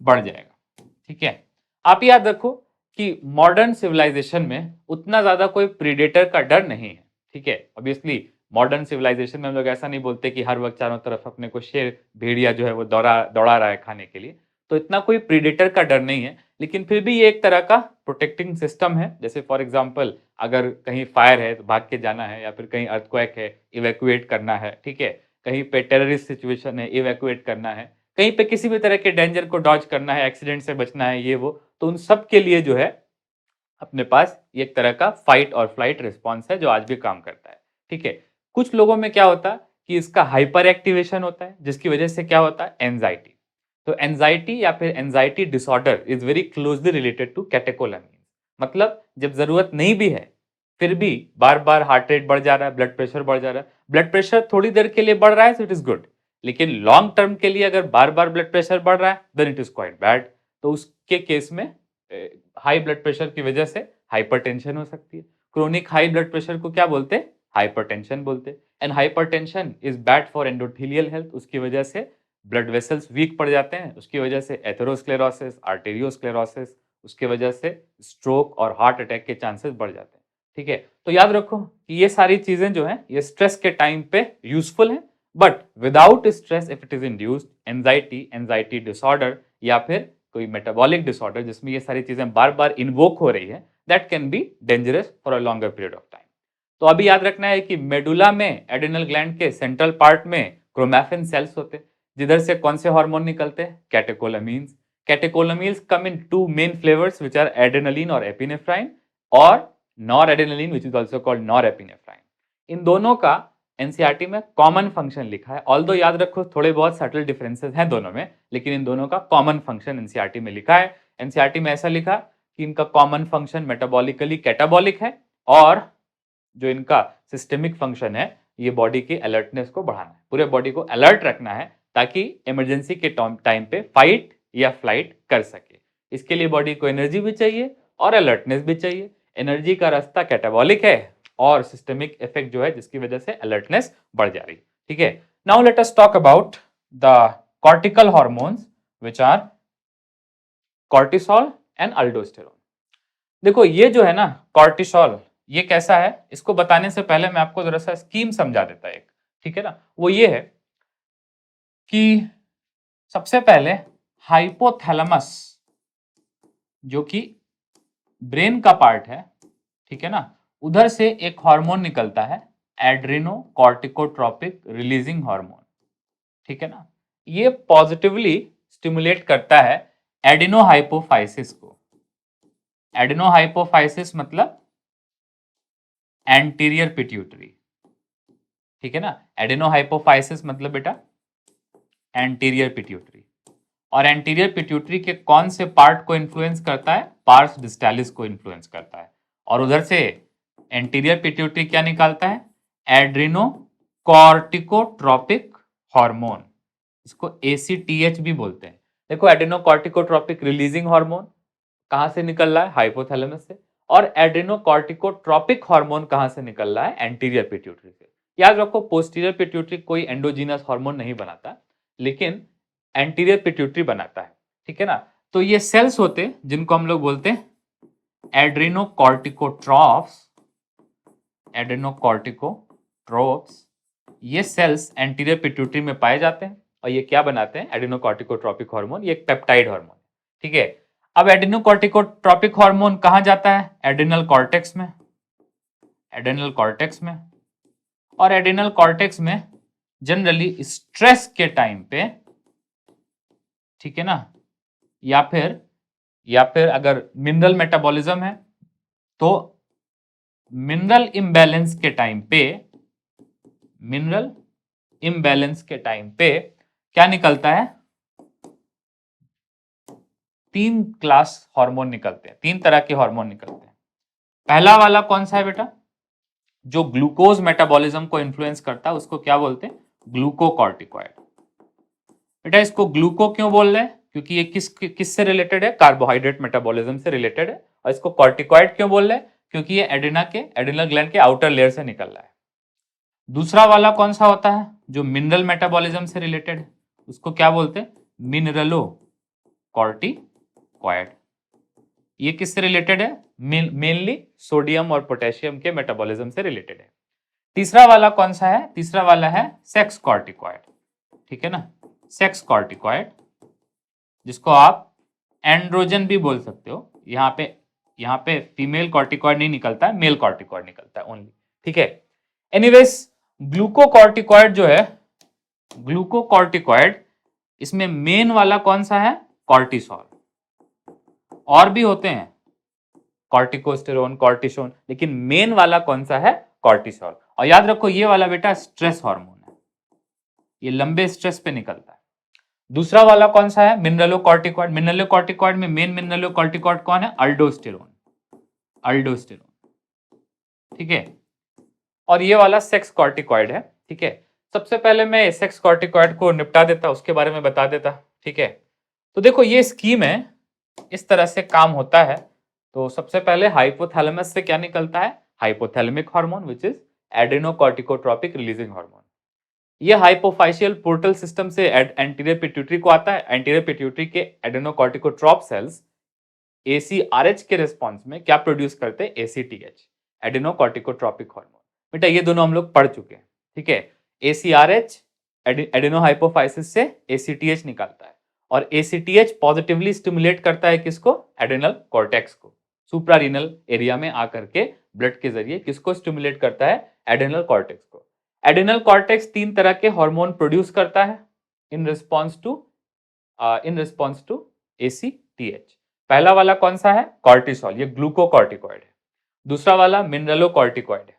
Speaker 1: बढ़ जाएगा, ठीक है। आप याद रखो कि मॉडर्न सिविलाइजेशन में उतना ज्यादा कोई प्रीडेटर का डर नहीं है, ठीक है। ऑब्वियसली मॉडर्न सिविलाइजेशन में हम लोग ऐसा नहीं बोलते कि हर वक्त चारों तरफ अपने को शेर भेड़िया जो है वो दौड़ा रहा है खाने के लिए, तो इतना कोई प्रीडेटर का डर नहीं है। लेकिन फिर भी ये एक तरह का प्रोटेक्टिंग सिस्टम है। जैसे फॉर एग्जाम्पल अगर कहीं फायर है तो भाग के जाना है, या फिर कहीं अर्थक्वेक है इवैक्यूएट करना है, ठीक है, कहीं पे टेररिस्ट सिचुएशन है इवैक्यूएट करना है, कहीं पे किसी भी तरह के डेंजर को डॉज करना है, एक्सीडेंट से बचना है, ये वो, तो उन सब के लिए जो है अपने पास एक तरह का फाइट और फ्लाइट रिस्पॉन्स है जो आज भी काम करता है, ठीक है। कुछ लोगों में क्या होता है कि इसका हाइपर एक्टिवेशन होता है, जिसकी वजह से क्या होता है, एंजाइटी। तो एंजाइटी या फिर anxiety disorder is very closely related to catecholamine. मतलब जब जरूरत नहीं भी है फिर भी बार बार हार्ट रेट बढ़ जा रहा है, ब्लड प्रेशर बढ़ जा रहा है। ब्लड प्रेशर थोड़ी देर के लिए बढ़ रहा है तो इट इज गुड, लेकिन लॉन्ग टर्म के लिए अगर बार बार ब्लड प्रेशर बढ़ रहा है then it is quite bad. तो उसके केस में हाई ब्लड प्रेशर की वजह से हाइपरटेंशन हो सकती है। क्रोनिक हाई ब्लड प्रेशर को क्या बोलते हैं, हाइपरटेंशन बोलते हैं। And hypertension is bad for endothelial health, उसकी वजह से ब्लड वेसल्स वीक पड़ जाते हैं, उसकी वजह से एथेरोस्क्लेरोसिस, आर्टेरियोस्क्लेरोसिस, उसकी वजह से स्ट्रोक और हार्ट अटैक के चांसेस बढ़ जाते हैं, ठीक है। तो याद रखो कि ये सारी चीजें जो है ये स्ट्रेस के टाइम पे यूजफुल है, but without stress if it is induced anxiety disorder या फिर कोई मेटाबॉलिक डिसऑर्डर जिसमें ये सारी चीजें बार बार इन्वोक हो रही है, that can be dangerous for a longer period of time. तो अभी याद रखना है कि मेडुला में एड्रेनल ग्लैंड के सेंट्रल पार्ट में क्रोमैफिन सेल्स होते हैं, जिधर से कौन से हार्मोन निकलते हैं, catecholamines. Catecholamines come in two main flavours which are adrenaline और एपिनेफ्राइन, और noradrenaline which is also called norepinephrine. इन दोनों का एनसीईआरटी में कॉमन फंक्शन लिखा है, ऑल्दो याद रखो थोड़े बहुत सटल डिफरेंसेस हैं दोनों में, लेकिन इन दोनों का कॉमन फंक्शन एनसीईआरटी में लिखा है। एनसीईआरटी में ऐसा लिखा कि इनका कॉमन फंक्शन मेटाबॉलिकली कैटाबॉलिक है और जो इनका सिस्टमिक फंक्शन है ये बॉडी की अलर्टनेस को बढ़ाना है, पूरे बॉडी को अलर्ट रखना है ताकि इमरजेंसी के टाइम पे फाइट या फ्लाइट कर सके। इसके लिए बॉडी को एनर्जी भी चाहिए और अलर्टनेस भी चाहिए। एनर्जी का रास्ता कैटाबॉलिक है और सिस्टमिक इफेक्ट जो है जिसकी वजह से अलर्टनेस बढ़ जा रही। ठीक है, now let us talk about the cortical hormones which are cortisol and aldosterone. देखो ये जो है ना कॉर्टिसोल, ये कैसा है, इसको बताने से पहले मैं आपको जरा सा स्कीम समझा देता एक, ठीक है ना। वो ये है कि सबसे पहले हाइपोथैलेमस जो कि ब्रेन का पार्ट है, ठीक है ना, उधर से एक हार्मोन निकलता है एड्रेनोकॉर्टिकोट्रोपिक रिलीजिंग हार्मोन, ठीक है ना। ये पॉजिटिवली स्टिमुलेट करता है एडिनोहाइपोफाइसिस को। एडिनोहाइपोफाइसिस मतलब एंटीरियर पिट्यूटरी, ठीक है ना। एडिनोहाइपोफाइसिस मतलब बेटा एंटीरियर पिट्यूटरी, और एंटीरियर पिट्यूटरी के कौन से पार्ट को इन्फ्लुएंस करता है, पार्स डिस्टालिस को इन्फ्लुएंस करता है। और उधर से एंटीरियर पिट्यूटरी क्या निकालता है, एड्रेनोकॉर्टिकोट्रोपिक हार्मोन, इसको ACTH भी बोलते हैं। देखो एड्रेनोकॉर्टिकोट्रोपिक रिलीजिंग हार्मोन कहां से निकल रहा है, हाइपोथैलेमस से, और एड्रेनोकॉर्टिकोट्रोपिक हार्मोन कहां से निकल रहा है, एंटीरियर पिट्यूटरी से। याद रखो पोस्टीरियर पिट्यूटरी कोई एंडोजीनस हार्मोन नहीं बनाता, लेकिन एंटीरियर पिट्यूटरी बनाता है, ठीक है ना। तो ये सेल्स होते हैं जिनको हम लोग बोलते हैं एड्रेनोकॉर्टिकोट्रॉप्स, एड्रेनोकॉर्टिकोट्रोप्स। ये सेल्स एंटीरियर पिट्यूटरी में पाए जाते हैं और ये क्या बनाते हैं, एड्रेनोकॉर्टिकोट्रोपिक हार्मोन, ये एक पेप्टाइड हार्मोन, ठीक है। अब एड्रेनोकॉर्टिकोट्रोपिक हार्मोन कहां जाता है, एड्रेनल कॉर्टेक्स में, एड्रेनल कॉर्टेक्स में। और एड्रेनल कॉर्टेक्स में जनरली स्ट्रेस के टाइम पे, ठीक है ना, या फिर अगर मिनरल मेटाबॉलिज्म है तो मिनरल इम्बैलेंस के टाइम पे, मिनरल इम्बैलेंस के टाइम पे क्या निकलता है, 3 क्लास हार्मोन निकलते हैं, 3 तरह के हार्मोन निकलते हैं। पहला वाला कौन सा है बेटा, जो ग्लूकोज मेटाबॉलिज्म को इन्फ्लुएंस करता है उसको क्या बोलते हैं, ग्लूकोकॉर्टिकॉइड। बेटा इसको ग्लूको क्यों बोल रहे हैं, क्योंकि ये किससे रिलेटेड है, कार्बोहाइड्रेट मेटाबॉलिज्म से रिलेटेड है। और इसको कॉर्टिकॉइड क्यों बोल रहे हैं, क्योंकि ये एड्रेनल ग्लैंड के आउटर लेयर से निकल रहा है। दूसरा वाला कौन सा होता है, जो मिनरल मेटाबॉलिज्म से रिलेटेड है, उसको क्या बोलते हैं, मिनरलो कॉर्टिकॉइड। ये किससे रिलेटेड है, मेनली सोडियम और पोटेशियम के मेटाबॉलिज्म से रिलेटेड है। तीसरा वाला कौन सा है, तीसरा वाला है सेक्स कॉर्टिकॉइड, ठीक है ना, सेक्स कॉर्टिकॉइड, जिसको आप एंड्रोजन भी बोल सकते हो। यहाँ पे फीमेल कॉर्टिकॉइड नहीं निकलता है, मेल कॉर्टिकॉइड निकलता है ओनली, ठीक है। एनीवेज ग्लूकोकॉर्टिकॉइड जो है, ग्लूकोकॉर्टिकॉइड, इसमें मेन वाला कौन सा है, कॉर्टिसोल। और भी होते हैं कॉर्टिकोस्टेरोन, कॉर्टिसोन, लेकिन मेन वाला कौन सा है, कॉर्टिसोल। और याद रखो ये वाला बेटा स्ट्रेस हार्मोन है, ये लंबे स्ट्रेस पे निकलता है। दूसरा वाला कौन सा है, मिनरलोकॉर्टिकॉइड। मिनरलोकॉर्टिकॉइड में मेन मिनरलोकॉर्टिकॉइड कौन है, अल्डोस्टेरोन, अल्डोस्टेरोन, ठीक है। और ये वाला सेक्स कॉर्टिकॉइड है, ठीक है। सबसे पहले मैं सेक्स कॉर्टिकॉइड को निपटा देता, उसके बारे में बता देता, ठीक है। तो देखो ये स्कीम है, इस तरह से काम होता है। तो सबसे पहले हाइपोथैलेमस से क्या निकलता है, hypothalamic hormone which is adrenocorticotropic releasing hormone. ये हाइपोफाइशियल पोर्टल सिस्टम से एंटीरियर पिट्यूटरी को आता है। एंटीरियर पिट्यूटरी के एड्रेनोकॉर्टिकोट्रोप सेल्स ACRH के रिस्पॉन्स में क्या प्रोड्यूस करते हैं, ACTH, एड्रेनोकॉर्टिकोट्रोपिक हार्मोन। बेटा ये दोनों हम लोग पढ़ चुके हैं, ठीक है। ACRH एड्रेनोहाइपोफाइसिस से ACTH निकालता है और ACTH पॉजिटिवली स्टिमुलेट करता है किसको, एड्रेनल कॉर्टेक्स को। सुप्रारीनल एरिया में आकर के ब्लड के जरिए किसको स्टिमुलेट करता है, एड्रेनल कॉर्टेक्स को। एड्रेनल कॉर्टेक्स 3 तरह के हार्मोन प्रोड्यूस करता है इन रिस्पॉन्स टू ACTH। पहला वाला कौन सा है, कॉर्टिसोल, ये ग्लूकोकॉर्टिकॉइड है। दूसरा वाला मिनरलोकॉर्टिकॉइड है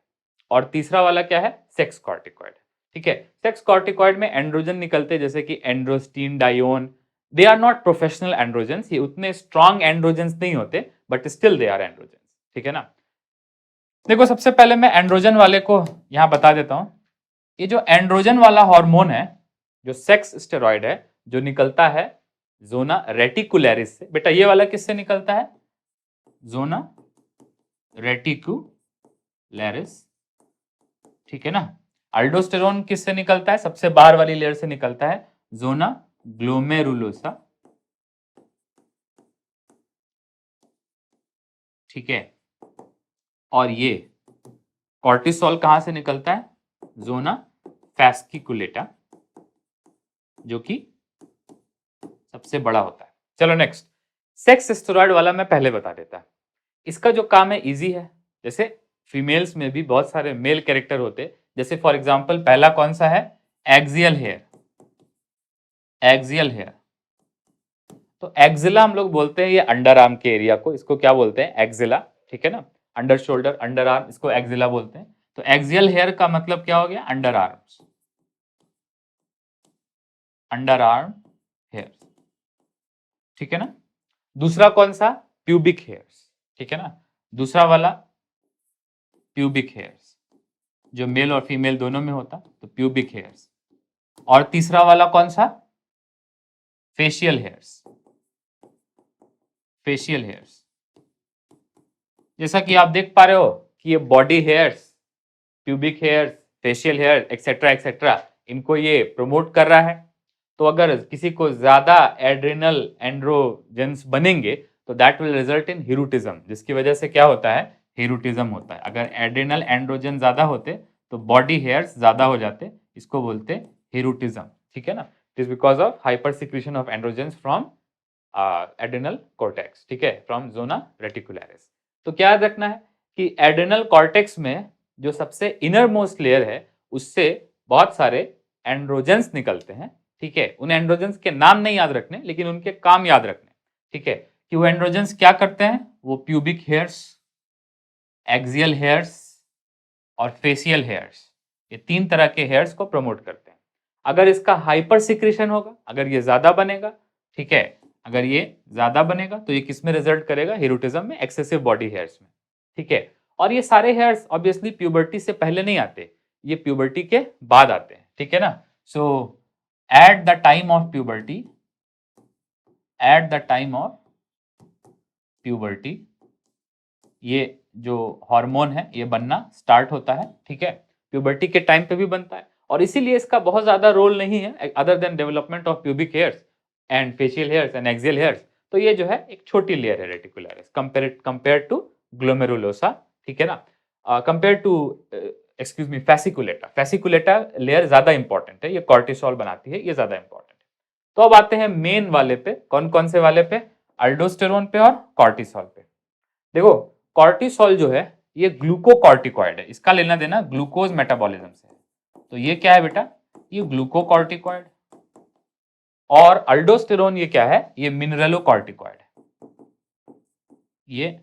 Speaker 1: और तीसरा वाला क्या है, सेक्स कॉर्टिकॉइड। ठीक है, सेक्स कॉर्टिकॉइड में एंड्रोजन निकलते हैं जैसे कि androstenedione. They are not professional androgens, ये उतने स्ट्रॉन्ग एंड्रोजेंस नहीं होते, but still they are androgens. ठीक है ना। देखो सबसे पहले मैं एंड्रोजन वाले को यहां बता देता हूं। ये जो एंड्रोजन वाला हार्मोन है, जो सेक्स स्टेरॉइड है, जो निकलता है जोना रेटिकुलरिस से। बेटा ये वाला किससे निकलता है, जोना रेटिकुलरिस। ठीक है ना। अल्डोस्टेरोन किससे निकलता है, सबसे बाहर वाली लेयर से निकलता है, जोना ग्लोमेरुलोसा। ठीक है, और ये कॉर्टिसोल कहां से निकलता है, जोना फैस्किकुलेटा, जो कि सबसे बड़ा होता है। चलो नेक्स्ट, सेक्स स्टेरॉइड वाला मैं पहले बता देता। इसका जो काम है इजी है। जैसे फीमेल्स में भी बहुत सारे मेल कैरेक्टर होते, जैसे फॉर एग्जांपल पहला कौन सा है, एक्सियल हेयर। एक्सियल हेयर, तो एक्जिला हम लोग बोलते हैं ये अंडर आर्म के एरिया को, इसको क्या बोलते हैं, एक्जिला। ठीक है ना, अंडर शोल्डर, अंडर आर्म, इसको एक्जिला बोलते हैं। तो एक्सियल हेयर का मतलब क्या हो गया, under arms, under arm hair. ठीक है ना। दूसरा कौन सा, प्यूबिक हेयर्स। ठीक है ना, दूसरा वाला प्यूबिक हेयर्स, जो मेल और फीमेल दोनों में होता, तो प्यूबिक हेयर्स। और तीसरा वाला कौन सा, फेशियल हेयर्स। फेशियल हेयर्स, जैसा कि आप देख पा रहे हो कि ये body hairs, pubic hairs, facial hair etcetera etcetera, इनको ये प्रमोट कर रहा है। तो अगर किसी को ज्यादा एड्रिनल एंड्रोजेंस बनेंगे तो दैट विल रिजल्ट इन हिरूटिज्म, जिसकी वजह से क्या होता है, हिरूटिज्म होता है। अगर एड्रिनल एंड्रोजन ज्यादा होते तो बॉडी हेयर्स ज्यादा हो जाते, इसको बोलते हिरूटिज्म। ठीक है ना, it is because of hyper secretion of androgens from adrenal cortex. ठीक है, फ्रॉम जोना रेटिकुलरिस। तो क्या याद रखना है कि एड्रिनल कॉर्टेक्स में जो सबसे इनर मोस्ट लेयर है, उससे बहुत सारे एंड्रोजेंस निकलते हैं। ठीक है, उन एंड्रोजेंस के नाम नहीं याद रखने, लेकिन उनके काम याद रखने। ठीक है, कि वो एंड्रोजेंस क्या करते हैं, वो प्यूबिक हेयर्स, एक्सियल हेयर्स और फेशियल हेयर्स, ये तीन तरह के हेयर्स को प्रमोट करते हैं। अगर इसका हाइपर सिक्रेशन होगा, अगर ये ज्यादा बनेगा, ठीक है, अगर ये ज्यादा बनेगा तो ये किस में रिजल्ट करेगा, हिरूटिज्म में, एक्सेसिव बॉडी हेयर्स में। ठीक है, और ये सारे हेयर्स ऑब्वियसली प्यूबर्टी से पहले नहीं आते, ये प्यूबर्टी के बाद आते हैं। ठीक है ना। So at the time of puberty, at the time of puberty, ये जो हार्मोन है ये बनना स्टार्ट होता है। ठीक है, प्यूबर्टी के टाइम पे भी बनता है, और इसीलिए इसका बहुत ज्यादा रोल नहीं है other than development of pubic hairs and facial hairs and axial hairs. तो ये जो है एक छोटी लेयर है रेटिकुलरिस, कंपेयर टू ग्लोमेरुलोसा। ठीक है ना, compare to excuse me fasciculata. Fasciculata layer ज्यादा इंपॉर्टेंट है, ये कॉर्टिसोल बनाती है, ये ज्यादा इंपॉर्टेंट है। तो अब आते हैं मेन वाले पे, कौन कौन से वाले पे, अल्डोस्टेरोन पे और कॉर्टिसोल पे। देखो कॉर्टिसोल जो है ये ग्लूकोकॉर्टिकॉइड है, इसका लेना देना ग्लूकोज मेटाबॉलिज्म से। तो ये क्या है बेटा, ये ग्लूकोकॉर्टिकॉइड। और अल्डोस्टेरोन ये क्या है, ये मिनरलोकॉर्टिकॉइड है, ये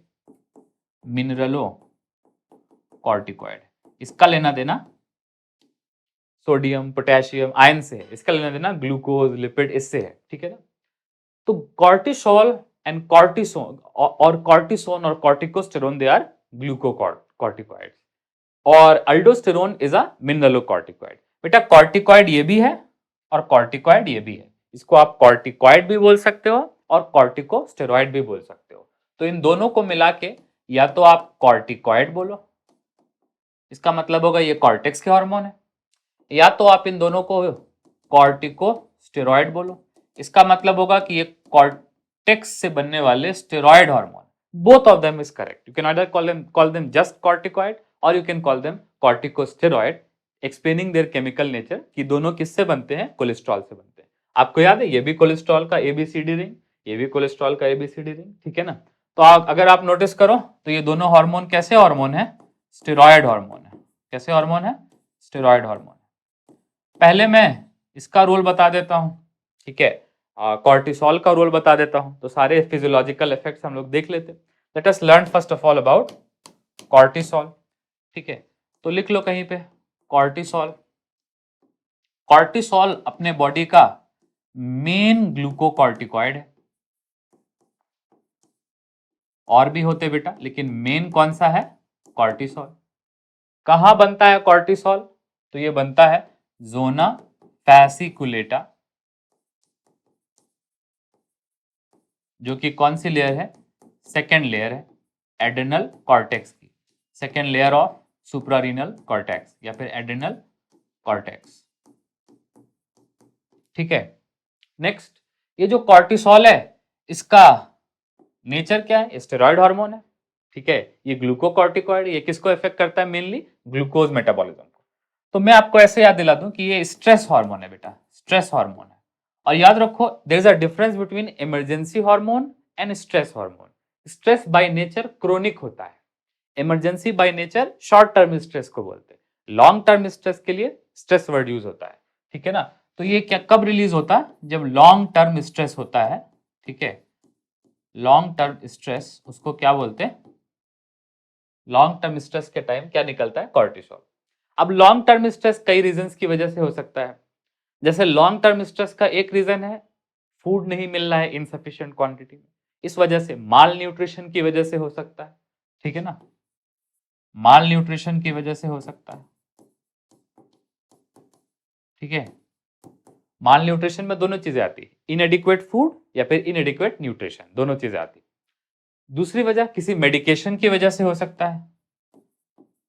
Speaker 1: मिनरलोकॉर्टिकॉइड। इसका लेना देना सोडियम, पोटेशियम, आयन से है, इसका लेना देना ग्लूकोज, लिपिड, इससे है। ठीक है ना। तो कॉर्टिसोल एंड कॉर्टिसोन और कॉर्टिसोन और कॉर्टिकोस्टेरोन दे आर ग्लूकोकॉर्टिकॉइड, और अल्डोस्टेरोन इज अ मिनरलोकॉर्टिकॉइड। बेटा कॉर्टिकॉइड ये भी है और कॉर्टिकॉइड ये भी है, इसको आप कॉर्टिकॉइड भी बोल सकते हो और कॉर्टिकोस्टेरॉइड भी बोल सकते हो। तो इन दोनों को मिला के या तो आप कॉर्टिकॉइड बोलो, इसका मतलब होगा ये कॉर्टेक्स के हार्मोन है, या तो आप इन दोनों को कॉर्टिकोस्टेरॉइड बोलो, इसका मतलब होगा कि ये कॉर्टेक्स से बनने वाले steroid hormone. Both of them is correct, you can either call them just corticoid or you can call them corticosteroid, explaining there chemical nature, कि दोनों किससे बनते हैं, कोलेस्ट्रॉल से बनते हैं। आपको याद है ये भी कोलेस्ट्रॉल का एबीसीडी रिंग, ये भी कोलेस्ट्रॉल का एबीसीडी रिंग। ठीक है ना। तो अगर आप नोटिस करो तो ये दोनों हार्मोन कैसे हार्मोन है, स्टेरॉइड हार्मोन है। कैसे हार्मोन है, स्टेरॉइड हार्मोन। पहले मैं इसका रोल बता देता हूं, ठीक है, कॉर्टिसोल का रोल बता देता हूं, तो सारे फिजियोलॉजिकल इफेक्ट्स हम लोग देख लेते। Let us learn first of all about cortisol. ठीक है, तो लिख लो कहीं पे कॉर्टिसोल। कॉर्टिसोल अपने बॉडी का मेन ग्लूकोकॉर्टिकॉइड है। और भी होते बेटा, लेकिन मेन कौन सा है? कॉर्टिसोल। कहां बनता है कॉर्टिसोल? तो ये बनता है जोना फैसिकुलेटा, जो कि कौन सी लेयर है? सेकेंड लेयर है एड्रेनल कॉर्टेक्स की, second layer of suprarenal cortex या फिर एड्रेनल कॉर्टेक्स। ठीक है, नेक्स्ट, ये जो कॉर्टिसोल है इसका नेचर क्या है? स्टेरॉइड हार्मोन है। ठीक है, ये ग्लूकोकॉर्टिकॉइड, ये किसको इफेक्ट करता है? मेनली ग्लूकोज मेटाबॉलिज्म को। तो मैं आपको ऐसे याद दिला दूं कि ये स्ट्रेस हार्मोन है बेटा, स्ट्रेस हार्मोन है। और याद रखो there is a difference between emergency hormone and stress hormone. Stress by nature chronic होता है, emergency by nature short term stress को बोलते हैं। लॉन्ग टर्म स्ट्रेस के लिए स्ट्रेस वर्ड यूज होता है। ठीक है ना? तो ये क्या कब रिलीज होता है? जब लॉन्ग टर्म स्ट्रेस होता है। ठीक है, लॉन्ग टर्म स्ट्रेस उसको क्या बोलते हैं? लॉन्ग टर्म स्ट्रेस के टाइम क्या निकलता है? कॉर्टिसोल। अब लॉन्ग टर्म स्ट्रेस कई रीजंस की वजह से हो सकता है। जैसे लॉन्ग टर्म स्ट्रेस का एक रीजन है फूड नहीं मिल रहा है इनसफिशिएंट क्वांटिटी में, इस वजह से माल न्यूट्रिशन की वजह से हो सकता है। ठीक है ना? माल न्यूट्रिशन की वजह से हो सकता है। ठीक है, माल न्यूट्रिशन में दोनों चीजें आती है, इनएडिक्वेट फूड या फिर इनएडिक्वेट न्यूट्रिशन, दोनों चीजें आती है। दूसरी वजह किसी मेडिकेशन की वजह से हो सकता है।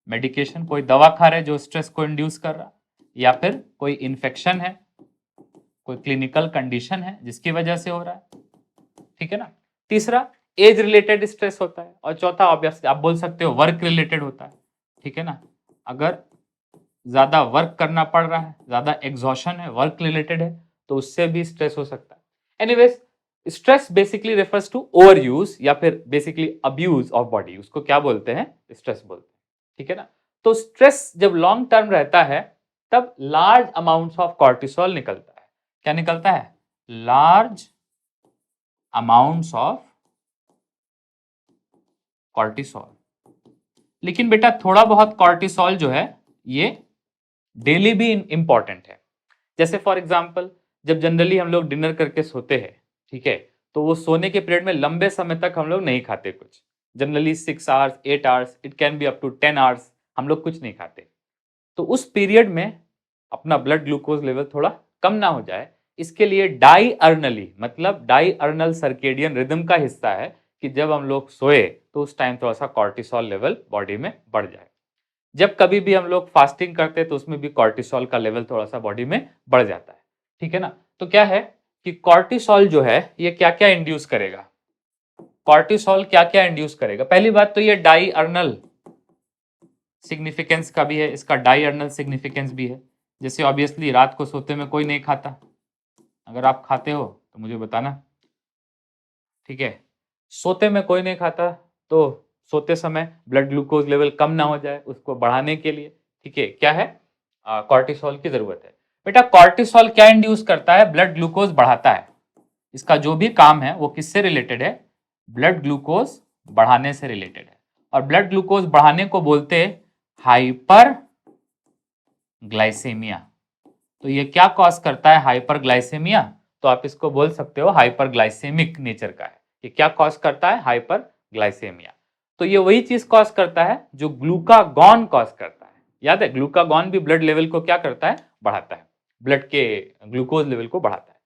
Speaker 1: मेडिकेशन, कोई दवा खा रहे जो स्ट्रेस को इंड्यूस कर रहा, या फिर कोई इन्फेक्शन है, कोई क्लिनिकल कंडीशन है जिसकी वजह से हो रहा है। ठीक है ना? तीसरा एज रिलेटेड स्ट्रेस होता है, और चौथा ऑब्वियसली आप बोल सकते हो वर्क रिलेटेड होता है। ठीक है ना? अगर ज्यादा वर्क करना पड़ रहा है, ज्यादा एग्जॉशन है, वर्क रिलेटेड है, तो उससे भी स्ट्रेस हो सकता है। Anyways, stress basically refers to over use या फिर बेसिकली अब्यूज ऑफ बॉडी, उसको क्या बोलते हैं? स्ट्रेस बोलते हैं। ठीक है ना? तो स्ट्रेस जब लॉन्ग टर्म रहता है तब लार्ज अमाउंट्स ऑफ कॉर्टिसोल निकलता है। क्या निकलता है? Large amounts of cortisol. लेकिन बेटा थोड़ा बहुत कॉर्टिसोल जो है ये डेली भी इंपॉर्टेंट है। जैसे फॉर एग्जांपल जब जनरली हम लोग डिनर करके सोते हैं, ठीक है, तो वो सोने के पीरियड में लंबे समय तक हम लोग नहीं खाते कुछ, generally 6 hours 8 hours, it can be up to 10 hours हम लोग कुछ नहीं खाते। तो उस पीरियड में अपना ब्लड ग्लूकोज लेवल थोड़ा कम ना हो जाए, इसके लिए डाईअर्नली, मतलब डाईअर्नल सर्केडियन रिदम का हिस्सा है कि जब हम लोग सोए तो उस टाइम थोड़ा सा कॉर्टिसोल लेवल बॉडी में बढ़ जाए। जब कभी भी हम लोग फास्टिंग करते हैं तो उसमें भी कॉर्टिसोल का लेवल थोड़ा सा बॉडी में बढ़ जाता है। ठीक है ना? तो क्या है कि कॉर्टिसोल जो है ये क्या क्या इंड्यूस करेगा? कॉर्टिसोल क्या क्या इंड्यूस करेगा? पहली बात तो ये डाईअर्नल सिग्निफिकेंस का भी है, इसका डाईअर्नल सिग्निफिकेंस भी है। जैसे ऑब्वियसली रात को सोते में कोई नहीं खाता, अगर आप खाते हो तो मुझे बताना। ठीक है, सोते में कोई नहीं खाता, तो सोते समय ब्लड ग्लूकोज लेवल कम ना हो जाए उसको बढ़ाने के लिए, ठीक है, क्या है? कॉर्टिसोल की जरूरत है। बेटा कॉर्टिसोल क्या इंड्यूस करता है? ब्लड ग्लूकोज बढ़ाता है। इसका जो भी काम है वो किससे रिलेटेड है? ब्लड ग्लूकोज बढ़ाने से रिलेटेड है। और ब्लड ग्लूकोज बढ़ाने को बोलते हैं हाइपर ग्लाइसेमिया। तो ये क्या कॉज करता है? Hyperglycaemia. तो आप इसको बोल सकते हो हाइपर ग्लाइसेमिक नेचर का है। ये क्या कॉज करता है? Hyperglycaemia. तो ये वही चीज कॉज करता है जो ग्लूकागॉन कॉज करता है। याद है, ग्लूकागॉन भी ब्लड लेवल को क्या करता है? बढ़ाता है, ब्लड के ग्लूकोज लेवल को बढ़ाता है।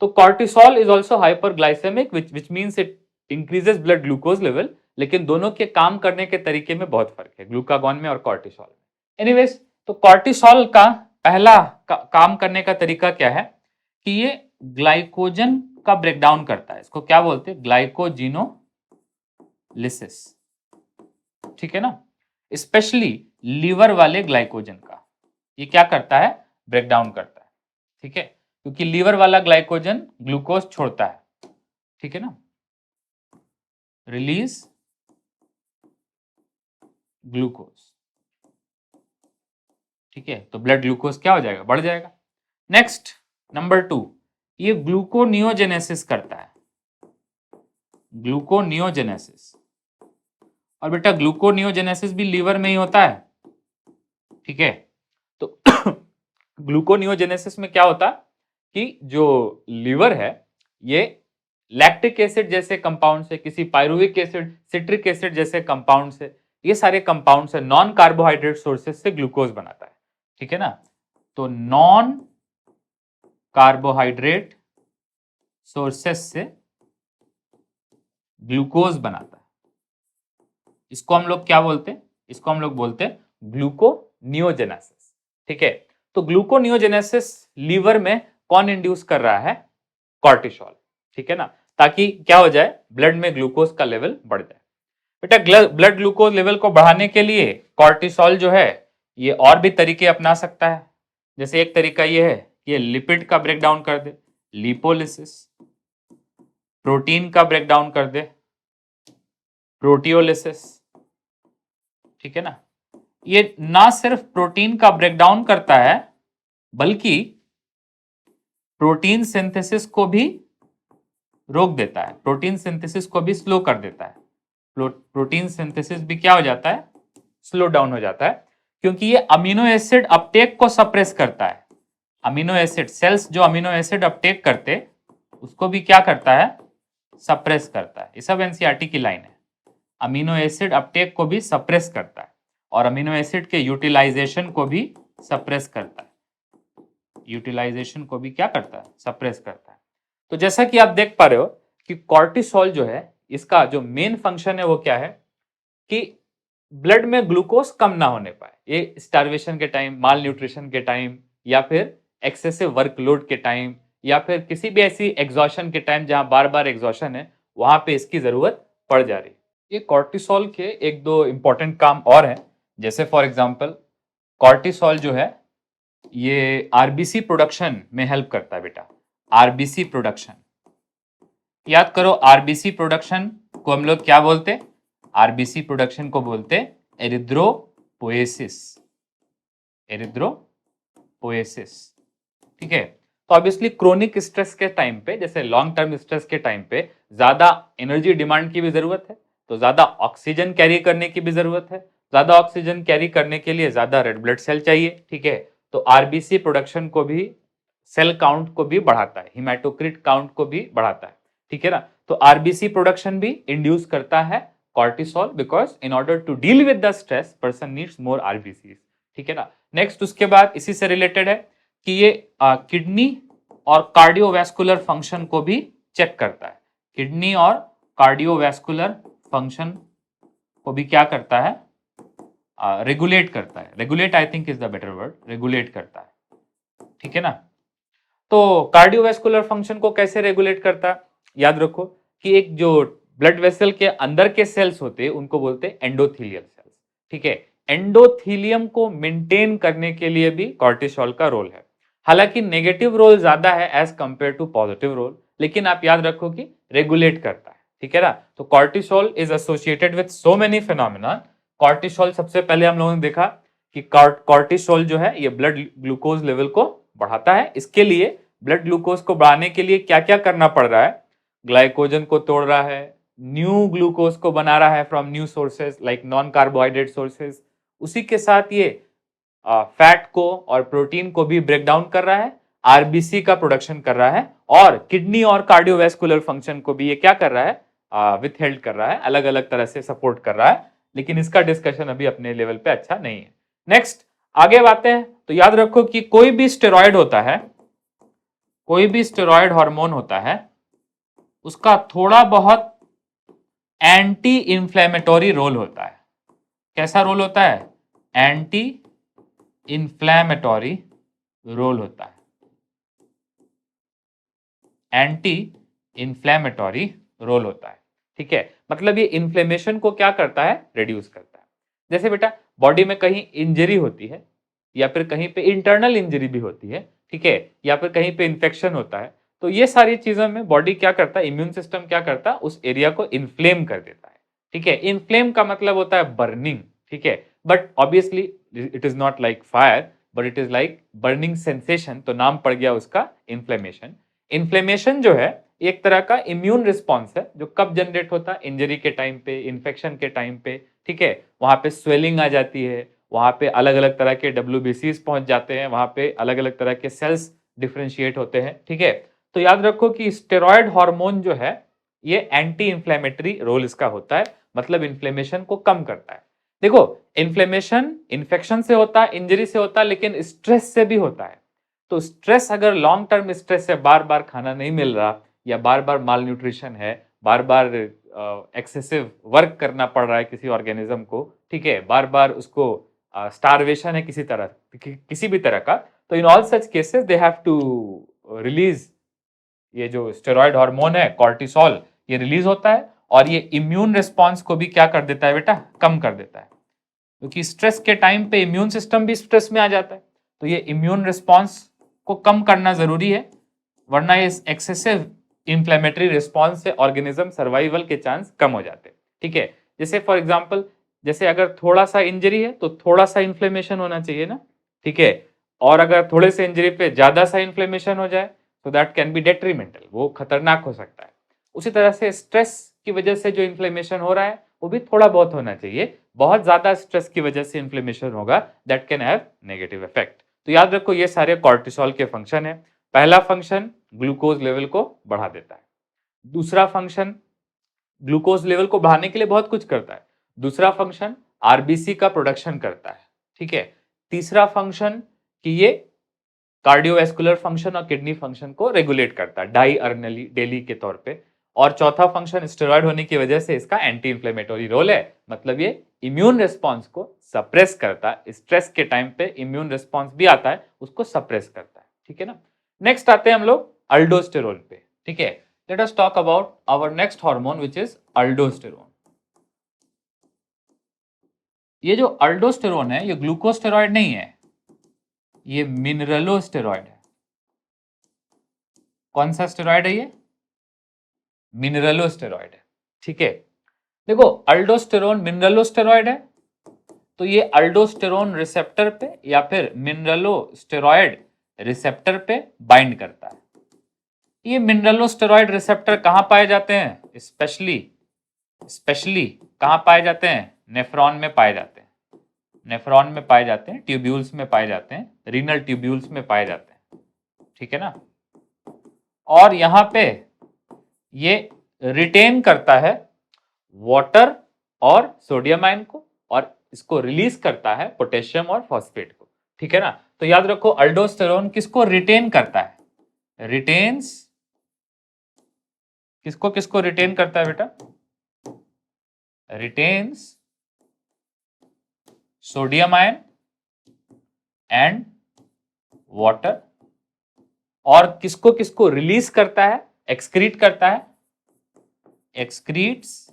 Speaker 1: तो cortisol is also hyperglycaemic which means it increases blood glucose level, लेकिन दोनों के काम करने के तरीके में बहुत फर्क है, ग्लूकागॉन में और कॉर्टिसोल में। एनीवेज, तो कॉर्टिसोल का पहला काम करने का तरीका क्या है कि ये ग्लाइकोजन का ब्रेकडाउन करता है। इसको क्या बोलते हैं? ग्लाइकोजिनोलिसिस। ठीक है ना? स्पेशली लीवर वाले ग्लाइकोजन का ये क्या करता है? ब्रेकडाउन करता है। ठीक है, क्योंकि लीवर वाला ग्लाइकोजन ग्लूकोज छोड़ता है। ठीक है ना? Release glucose. ठीक है, तो ब्लड ग्लूकोज क्या हो जाएगा? बढ़ जाएगा। नेक्स्ट, नंबर 2, ये ग्लूकोनियोजेनेसिस करता है, ग्लूकोनियोजेनेसिस। और बेटा ग्लूकोनियोजेनेसिस भी लीवर में ही होता है। ठीक है। तो ग्लूकोनियोजेनेसिस में क्या होता कि जो लीवर है ये लैक्टिक एसिड जैसे कंपाउंड से, किसी पायरुविक एसिड, सिट्रिक एसिड जैसे कंपाउंड से, ये सारे कंपाउंड से, नॉन कार्बोहाइड्रेट सोर्सेज से ग्लूकोज बनाता है। ठीक है ना। तो नॉन कार्बोहाइड्रेट सोर्सेस से ग्लूकोज बनाता है। इसको हम लोग क्या बोलते हैं? इसको हम लोग बोलते हैं ग्लूकोनियोजेनेसिस। ठीक है। तो ग्लूकोनियोजेनेसिस लीवर में कौन इंड्यूस कर रहा है? कॉर्टिसोल। ठीक है ना, ताकि क्या हो जाए, ब्लड में ग्लूकोज का लेवल बढ़ जाए। बेटा ब्लड ग्लूकोज लेवल को बढ़ाने के लिए कॉर्टिसोल जो है ये और भी तरीके अपना सकता है। जैसे एक तरीका ये है, ये लिपिड का ब्रेक डाउन कर दे, लिपोलिसिस, प्रोटीन का ब्रेक डाउन कर दे, प्रोटियोलिसिस। ठीक है ना। ये ना सिर्फ प्रोटीन का ब्रेकडाउन करता है बल्कि प्रोटीन सिंथेसिस को भी रोक देता है, प्रोटीन सिंथेसिस को भी स्लो कर देता है। प्रोटीन सिंथेसिस भी क्या हो जाता है? स्लो डाउन हो जाता है, क्योंकि ये अमीनो एसिड अपटेक को सप्रेस करता है। अमीनो एसिड सेल्स जो अमीनो एसिड अपटेक करते उसको भी क्या करता है? सप्रेस करता है। ये सब एनसीईआरटी की लाइन है। अमीनो एसिड अपटेक को भी सप्रेस करता है और अमीनो एसिड के यूटिलाइजेशन को भी सप्रेस करता है। यूटिलाइजेशन को भी क्या करता है? सप्रेस करता है। तो जैसा कि आप देख पा रहे हो कि कॉर्टिसोल जो है इसका जो मेन फंक्शन है वो क्या है कि ब्लड में ग्लूकोज कम ना होने पाए। ये स्टार्वेशन के टाइम, माल न्यूट्रिशन के टाइम, या फिर एक्सेसिव वर्कलोड के टाइम, या फिर किसी भी ऐसी एग्जॉशन के टाइम जहां बार बार एग्जॉशन है, वहां पे इसकी जरूरत पड़ जा रही है। ये कॉर्टिसोल के एक दो इंपॉर्टेंट काम और हैं। जैसे फॉर एग्जांपल कॉर्टिसोल जो है ये आरबीसी प्रोडक्शन में हेल्प करता है बेटा। आरबीसी प्रोडक्शन, याद करो, आरबीसी प्रोडक्शन को हम लोग क्या बोलते? आरबीसी प्रोडक्शन को बोलते एरिथ्रोपोएसिस। एरिथ्रोपोएसिस। ठीक है। तो ऑब्वियसली क्रोनिक स्ट्रेस के टाइम पे, जैसे लॉन्ग टर्म स्ट्रेस के टाइम पे ज्यादा एनर्जी डिमांड की भी जरूरत है, तो ज्यादा ऑक्सीजन कैरी करने की भी जरूरत है। ज्यादा ऑक्सीजन कैरी करने के लिए ज्यादा रेड ब्लड सेल चाहिए। ठीक है। तो आरबीसी प्रोडक्शन को भी, सेल काउंट को भी बढ़ाता है, हिमेटोक्रिट काउंट को भी बढ़ाता है। ठीक है ना। तो आरबीसी प्रोडक्शन भी इंड्यूस करता है cortisol, because in order to deal with the stress person needs more RBC. ठीक है ना। नेक्स्ट उसके बाद इसी से रिलेटेड है कि ये किडनी और कार्डियोवैस्कुलर फंक्शन को भी चेक करता है। किडनी और कार्डियोवैस्कुलर फंक्शन को भी क्या करता है? रेगुलेट करता है। Regulate I think is the better word, regulate करता है। ठीक है ना। तो कार्डियोवैस्कुलर फंक्शन को कैसे रेगुलेट करता है? याद रखो कि एक जो ब्लड वेसल के अंदर के सेल्स होते हैं उनको बोलते हैं एंडोथीलियल सेल्स। ठीक है। एंडोथीलियम को मेंटेन करने के लिए भी कॉर्टिसोल का रोल है। हालांकि नेगेटिव रोल ज्यादा है as compare to positive role, लेकिन आप याद रखो कि रेगुलेट करता है। ठीक है ना। तो cortisol is associated with so many phenomena. Cortisol सबसे पहले हम लोगों ने देखा कि कॉर्टिसोल जो है ये ब्लड ग्लूकोज लेवल को बढ़ाता है। इसके लिए ब्लड ग्लूकोज को बढ़ाने के लिए क्या क्या करना पड़ रहा है? ग्लाइकोजन को तोड़ रहा है, न्यू ग्लूकोज को बना रहा है from new sources like non carbohydrate sources. उसी के साथ ये फैट को और प्रोटीन को भी ब्रेक डाउन कर रहा है, आरबीसी का प्रोडक्शन कर रहा है, और किडनी और कार्डियोवैस्कुलर फंक्शन को भी ये क्या कर रहा है? विथहेल्ड कर रहा है, अलग अलग तरह से सपोर्ट कर रहा है। लेकिन इसका डिस्कशन अभी अपने लेवल पे अच्छा नहीं है। नेक्स्ट आगे बातें हैं। तो याद रखो कि कोई भी स्टेरॉयड होता है, कोई भी स्टेरॉयड हार्मोन होता है, उसका थोड़ा बहुत एंटी इंफ्लेमेटोरी रोल होता है। कैसा रोल होता है? एंटी इंफ्लेमेटोरी रोल होता है। एंटी इंफ्लेमेटोरी रोल होता है। ठीक है। मतलब ये इन्फ्लेमेशन को क्या करता है? रिड्यूस करता है। जैसे बेटा बॉडी में कहीं इंजरी होती है, या फिर कहीं पे इंटरनल इंजरी भी होती है, ठीक है, या फिर कहीं पे इन्फेक्शन होता है, तो ये सारी चीजों में बॉडी क्या करता है? इम्यून सिस्टम क्या करता है? उस एरिया को इन्फ्लेम कर देता है। ठीक है। इन्फ्लेम का मतलब होता है बर्निंग। ठीक है। But obviously it is not like fire, but it is like burning sensation, तो नाम पड़ गया उसका इन्फ्लेमेशन। इन्फ्लेमेशन जो है एक तरह का इम्यून रिस्पॉन्स है जो कब जनरेट होता है? इंजरी के टाइम पे, इन्फेक्शन के टाइम पे। ठीक है। वहां पे स्वेलिंग आ जाती है, वहाँ पे अलग अलग तरह के WBCs पहुंच जाते हैं, वहाँ पे अलग अलग तरह के सेल्स डिफ्रेंशिएट होते हैं। ठीक है, तो याद रखो कि स्टेरॉयड हार्मोन जो है ये एंटी इंफ्लेमेटरी रोल इसका होता है, मतलब इन्फ्लेमेशन को कम करता है। देखो, इन्फ्लेमेशन इन्फेक्शन से होता है, इंजरी से होता है, लेकिन स्ट्रेस से भी होता है। तो स्ट्रेस, अगर लॉन्ग टर्म स्ट्रेस है, बार बार खाना नहीं मिल रहा, या बार बार माल न्यूट्रिशन है, बार बार एक्सेसिव वर्क करना पड़ रहा है किसी ऑर्गेनिज्म को, ठीक है, बार बार उसको स्टारवेशन है किसी तरह, किसी भी तरह का, तो in all such cases they have to release ये जो स्टेरॉयड हार्मोन है कॉर्टिसोल, ये रिलीज होता है, और ये इम्यून रिस्पॉन्स को भी क्या कर देता है बेटा, कम कर देता है। क्योंकि स्ट्रेस के टाइम पे इम्यून सिस्टम भी स्ट्रेस में आ जाता है, तो ये इम्यून रिस्पॉन्स को कम करना जरूरी है, वरना इस एक्सेसिव इंफ्लेमेटरी रिस्पॉन्स से ऑर्गेनिज्म सर्वाइवल के चांस कम हो जाते हैं। ठीक है, जैसे फॉर एग्जांपल, जैसे अगर थोड़ा सा इंजरी है तो थोड़ा सा इन्फ्लेमेशन होना चाहिए ना, ठीक है, और अगर थोड़े से इंजरी पे ज्यादा सा इन्फ्लेमेशन हो जाए तो दैट कैन बी डेट्रीमेंटल, वो खतरनाक हो सकता है। उसी तरह से स्ट्रेस की वजह से जो इन्फ्लेमेशन हो रहा है वो भी थोड़ा बहुत होना चाहिए, बहुत ज्यादा स्ट्रेस की वजह से इन्फ्लेमेशन होगा that can have negative effect. तो याद रखो ये सारे कॉर्टिसोल के फंक्शन है। पहला फंक्शन ग्लूकोज लेवल को बढ़ा देता है, दूसरा फंक्शन ग्लूकोज लेवल को बढ़ाने के लिए बहुत कुछ करता है, दूसरा फंक्शन आरबीसी का प्रोडक्शन करता है, ठीक है, तीसरा फंक्शन कि ये कार्डियोवैस्कुलर फंक्शन और किडनी फंक्शन को रेगुलेट करता है डाई अर्नली डेली के तौर पे, और चौथा फंक्शन स्टेरॉयड होने की वजह से इसका एंटी इंफ्लेमेटरी रोल है, मतलब ये इम्यून रिस्पॉन्स को सप्रेस करता है, स्ट्रेस के टाइम पे इम्यून रिस्पॉन्स भी आता है उसको सप्रेस करता है। ठीक है ना, नेक्स्ट आते हैं हम लोग अल्डोस्टेरोन पे। ठीक है, let us talk about our next hormone which is aldosterone. ये जो अल्डोस्टेरोन है ये ग्लूकोस्टेरॉइड नहीं है, ये मिनरलोस्टेरॉइड है। कौन सा स्टेरॉइड है ये, मिनरलोस्टेरॉइड है। ठीक है, देखो अल्डोस्टेरोन मिनरलोस्टेरॉइड है, तो ये अल्डोस्टेरोन रिसेप्टर पे या फिर मिनरलोस्टेरॉइड रिसेप्टर पे बाइंड करता है। ये मिनरलोस्टेरॉइड रिसेप्टर कहां पाए जाते हैं, स्पेशली कहां पाए जाते हैं, नेफ्रॉन में पाए जाते हैं, नेफ्रॉन में पाए जाते हैं, ट्यूब्यूल्स में पाए जाते हैं, रीनल ट्यूब्यूल्स में पाए जाते हैं। ठीक है ना, और यहां पे ये रिटेन करता है वाटर और सोडियम आयन को, और इसको रिलीज करता है पोटेशियम और फॉस्फेट को। ठीक है ना, तो याद रखो अल्डोस्टेरोन किसको रिटेन करता है, रिटेन्स, किसको किसको रिटेन करता है बेटा, retains sodium ion and water, और किसको किसको रिलीज करता है, एक्सक्रीट करता है, एक्सक्रीट्स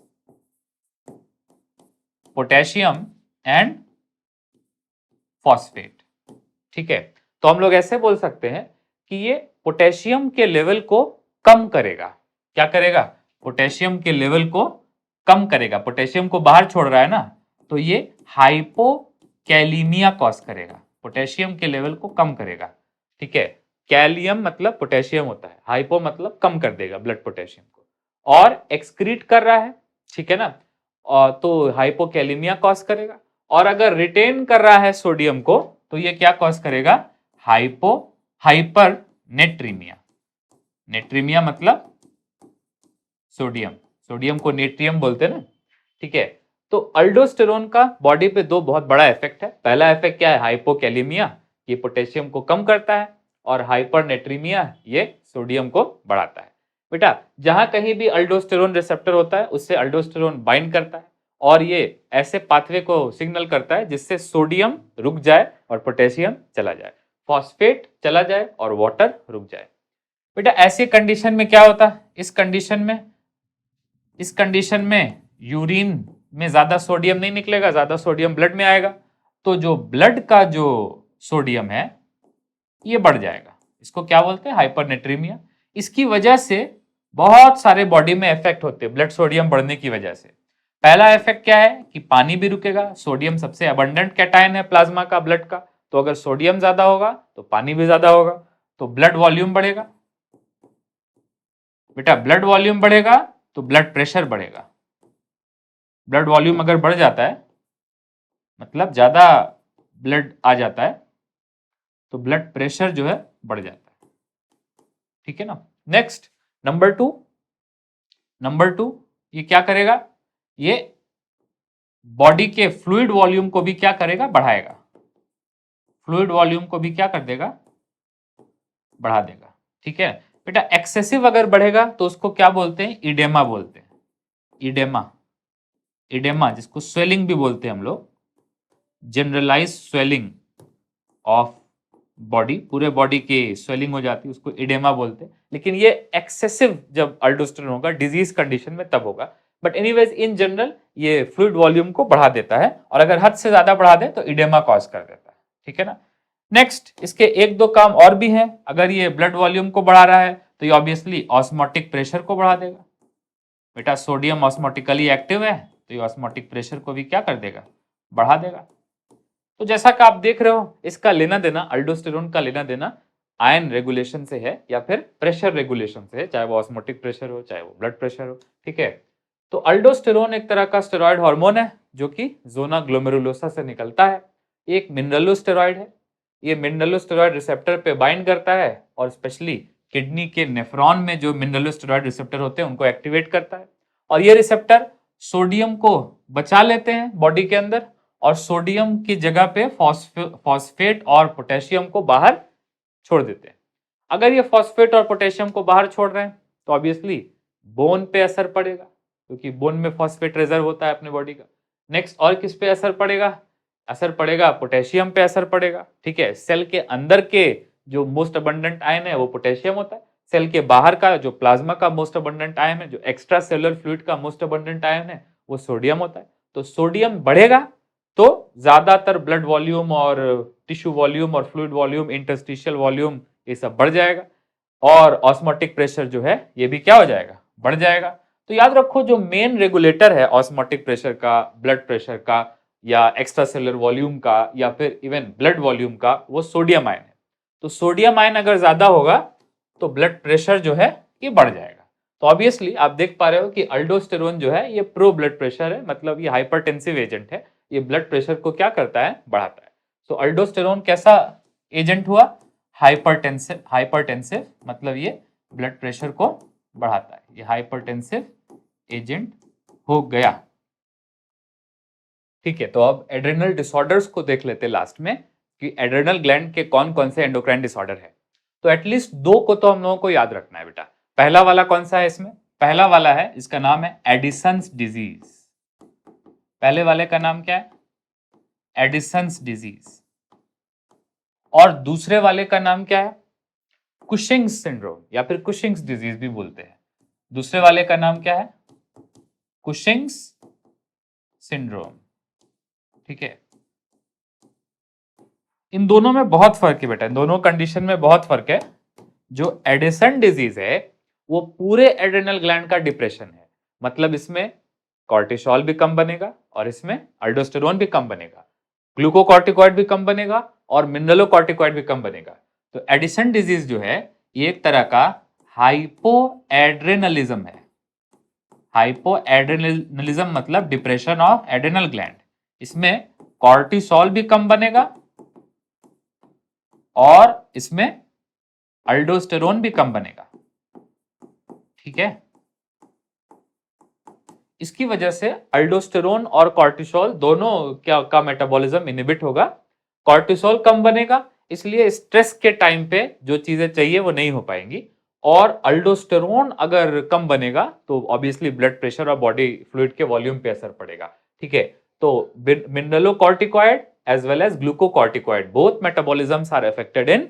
Speaker 1: पोटेशियम एंड फॉस्फेट। ठीक है, तो हम लोग ऐसे बोल सकते हैं कि ये पोटेशियम के लेवल को कम करेगा। क्या करेगा, पोटेशियम के लेवल को कम करेगा, पोटेशियम को बाहर छोड़ रहा है ना, तो ये हाइपोकैलिमिया कॉज करेगा, पोटेशियम के लेवल को कम करेगा। ठीक है, कैलियम मतलब पोटेशियम होता है, हाइपो मतलब कम कर देगा ब्लड पोटेशियम को, और एक्सक्रीट कर रहा है, ठीक है ना, तो हाइपोकैलिमिया कॉज करेगा। और अगर रिटेन कर रहा है सोडियम को तो ये क्या कॉज करेगा, हाइपर नेट्रीमिया, नेट्रीमिया मतलब सोडियम, सोडियम को नेट्रियम बोलते हैं ना। ठीक है, तो अल्डोस्टेरोन का बॉडी पे दो बहुत बड़ा इफेक्ट है। पहला इफेक्ट क्या है, हाइपोकैलिमिया, ये पोटेशियम को कम करता है, और हाइपरनेट्रीमिया ये सोडियम को बढ़ाता है। बेटा जहां कहीं भी अल्डोस्टेरोन रिसेप्टर होता है उससे अल्डोस्टेरोन बाइंड करता है, और ये ऐसे पाथवे को सिग्नल करता है जिससे सोडियम रुक जाए और पोटेशियम चला जाए, फॉस्फेट चला जाए और वाटर रुक जाए। बेटा ऐसी कंडीशन में क्या होता है, इस कंडीशन में यूरिन में ज्यादा सोडियम नहीं निकलेगा, ज्यादा सोडियम ब्लड में आएगा, तो जो ब्लड का जो सोडियम है ये बढ़ जाएगा, इसको क्या बोलते हैं, हाइपरनेट्रीमिया। इसकी वजह से बहुत सारे बॉडी में इफेक्ट होते हैं ब्लड सोडियम बढ़ने की वजह से। पहला इफेक्ट क्या है कि पानी भी रुकेगा, सोडियम सबसे अबंडेंट कैटायन है प्लाज्मा का, ब्लड का, तो अगर सोडियम ज्यादा होगा तो पानी भी ज्यादा होगा, तो ब्लड वॉल्यूम बढ़ेगा। बेटा ब्लड वॉल्यूम बढ़ेगा तो ब्लड प्रेशर बढ़ेगा, ब्लड वॉल्यूम अगर बढ़ जाता है मतलब ज्यादा ब्लड आ जाता है तो ब्लड प्रेशर जो है बढ़ जाता है, ठीक है ना। नेक्स्ट नंबर टू, ये क्या करेगा, ये बॉडी के फ्लूइड वॉल्यूम को भी क्या करेगा, बढ़ाएगा, फ्लूइड वॉल्यूम को भी क्या कर देगा, बढ़ा देगा, ठीक है बेटा। एक्सेसिव अगर बढ़ेगा तो उसको क्या बोलते हैं, इडेमा बोलते हैं, इडेमा जिसको स्वेलिंग भी बोलते हैं हम लोग, जनरलाइज स्वेलिंग ऑफ बॉडी, पूरे बॉडी की स्वेलिंग हो जाती है, उसको इडेमा बोलते हैं। लेकिन ये एक्सेसिव जब अल्डोस्टेरोन होगा डिजीज कंडीशन में तब होगा, बट एनीवेज इन जनरल ये फ्लूइड वॉल्यूम को बढ़ा देता है, और अगर हद से ज्यादा बढ़ा दे तो इडेमा कॉज कर देता है, ठीक है ना। नेक्स्ट इसके एक दो काम और भी हैं। अगर ये ब्लड वॉल्यूम को बढ़ा रहा है तो ये ऑब्वियसली ऑस्मोटिक प्रेशर को बढ़ा देगा। बेटा सोडियम ऑस्मोटिकली एक्टिव है तो ये ऑस्मोटिक प्रेशर को भी क्या कर देगा, बढ़ा देगा। तो जैसा कि आप देख रहे हो इसका लेना देना, अल्डोस्टेरोन का लेना देना आयन रेगुलेशन से है या फिर प्रेशर रेगुलेशन से है, चाहे वो ऑस्मोटिक प्रेशर हो चाहे वो ब्लड प्रेशर हो, ठीक है। तो अल्डोस्टेरोन एक तरह का स्टेरॉयड हार्मोन है जो कि जोना ग्लोमेरुलोसा से निकलता है, एक मिनरलोस्टेरॉयड है। ये मिनरलोस्टेरॉयड रिसेप्टर पे बाइंड करता है और स्पेशली किडनी के नेफ्रॉन में जो मिनरलोस्टेरॉयड रिसेप्टर होते हैं उनको एक्टिवेट करता है, और ये रिसेप्टर सोडियम को बचा लेते हैं बॉडी के अंदर और सोडियम की जगह पे फॉस्फेट और पोटेशियम को बाहर छोड़ देते हैं। अगर ये फॉस्फेट और पोटेशियम को बाहर छोड़ रहे हैं तो ऑब्वियसली बोन पे असर पड़ेगा, क्योंकि बोन में फॉस्फेट रिजर्व होता है अपने बॉडी का। नेक्स्ट और किस पे असर पड़ेगा, असर पड़ेगा पोटेशियम पे असर पड़ेगा, ठीक है। सेल के अंदर के जो मोस्ट अबंडेंट आयन है वो पोटेशियम होता है, सेल के बाहर का जो प्लाज्मा का मोस्ट अबंडेंट आयन है, जो एक्स्ट्रा सेलुलर फ्लूइड का मोस्ट अबंडेंट आयन है वो सोडियम होता है। तो सोडियम बढ़ेगा तो ज्यादातर ब्लड वॉल्यूम और टिश्यू वॉल्यूम और फ्लूइड वॉल्यूम, इंटरस्टिशियल वॉल्यूम ये सब बढ़ जाएगा, और ऑस्मोटिक प्रेशर जो है ये भी क्या हो जाएगा, बढ़ जाएगा। तो याद रखो जो मेन रेगुलेटर है ऑस्मोटिक प्रेशर का, ब्लड प्रेशर का, या एक्स्ट्रा सेलुलर वॉल्यूम का, या फिर इवन ब्लड वॉल्यूम का, वो सोडियम आयन है। तो सोडियम आयन अगर ज्यादा होगा तो ब्लड प्रेशर जो है ये बढ़ जाएगा। तो ऑब्वियसली आप देख पा रहे हो कि अल्डोस्टेरोन जो है ये प्रो ब्लड प्रेशर है, मतलब ये हाइपरटेंसिव एजेंट है, ये ब्लड प्रेशर को क्या करता है, बढ़ाता है। तो अल्डोस्टेरोन कैसा एजेंट हुआ, हाइपरटेंसिव मतलब ये ब्लड प्रेशर को बढ़ाता है, ये हाइपरटेंसिव एजेंट हो गया, ठीक है। तो अब एड्रेनल डिसऑर्डर्स को देख लेते हैं लास्ट में कि एड्रेनल ग्लैंड के कौन कौन से एंडोक्राइन डिसऑर्डर है। तो एटलीस्ट दो को तो हम लोगों को याद रखना है बेटा। पहला वाला कौन सा है इसमें, पहला वाला है इसका नाम है एडिसन्स डिजीज। पहले वाले का नाम क्या है, एडिसन्स डिजीज। और दूसरे वाले का नाम क्या है, कुशिंग्स सिंड्रोम या फिर कुशिंग्स डिजीज भी बोलते हैं। दूसरे वाले का नाम क्या है, कुशिंग्स सिंड्रोम, ठीक है। इन दोनों में बहुत फर्क है बेटा, इन दोनों कंडीशन में बहुत फर्क है। जो एडिसन डिजीज है वो पूरे एड्रेनल ग्लैंड का डिप्रेशन है, मतलब इसमें कॉर्टिसोल भी कम बनेगा और इसमें अल्डोस्टेरोन भी कम बनेगा, ग्लूकोकॉर्टिकॉइड भी कम बनेगा और मिनरलोकॉर्टिकॉइड भी कम बनेगा। तो एडिसन डिजीज जो है ये एक तरह का हाइपोएड्रेनलिज्म है। हाइपोएड्रेनलिज्म मतलब डिप्रेशन ऑफ एड्रेनल ग्लैंड। इसमें कॉर्टिसोल भी कम बनेगा और इसमें अल्डोस्टेरोन भी कम बनेगा, ठीक है। इसकी वजह से अल्डोस्टेरोन और कॉर्टिसोल दोनों क्या का मेटाबॉलिज्म इनहिबिट होगा। कॉर्टिसोल कम बनेगा इसलिए स्ट्रेस के टाइम पे जो चीजें चाहिए वो नहीं हो पाएंगी, और अल्डोस्टेरोन अगर कम बनेगा तो ऑब्वियसली ब्लड प्रेशर और बॉडी फ्लूइड के वॉल्यूम पे असर पड़ेगा, ठीक है। तो mineralocorticoid as well as glucocorticoid both metabolisms are affected in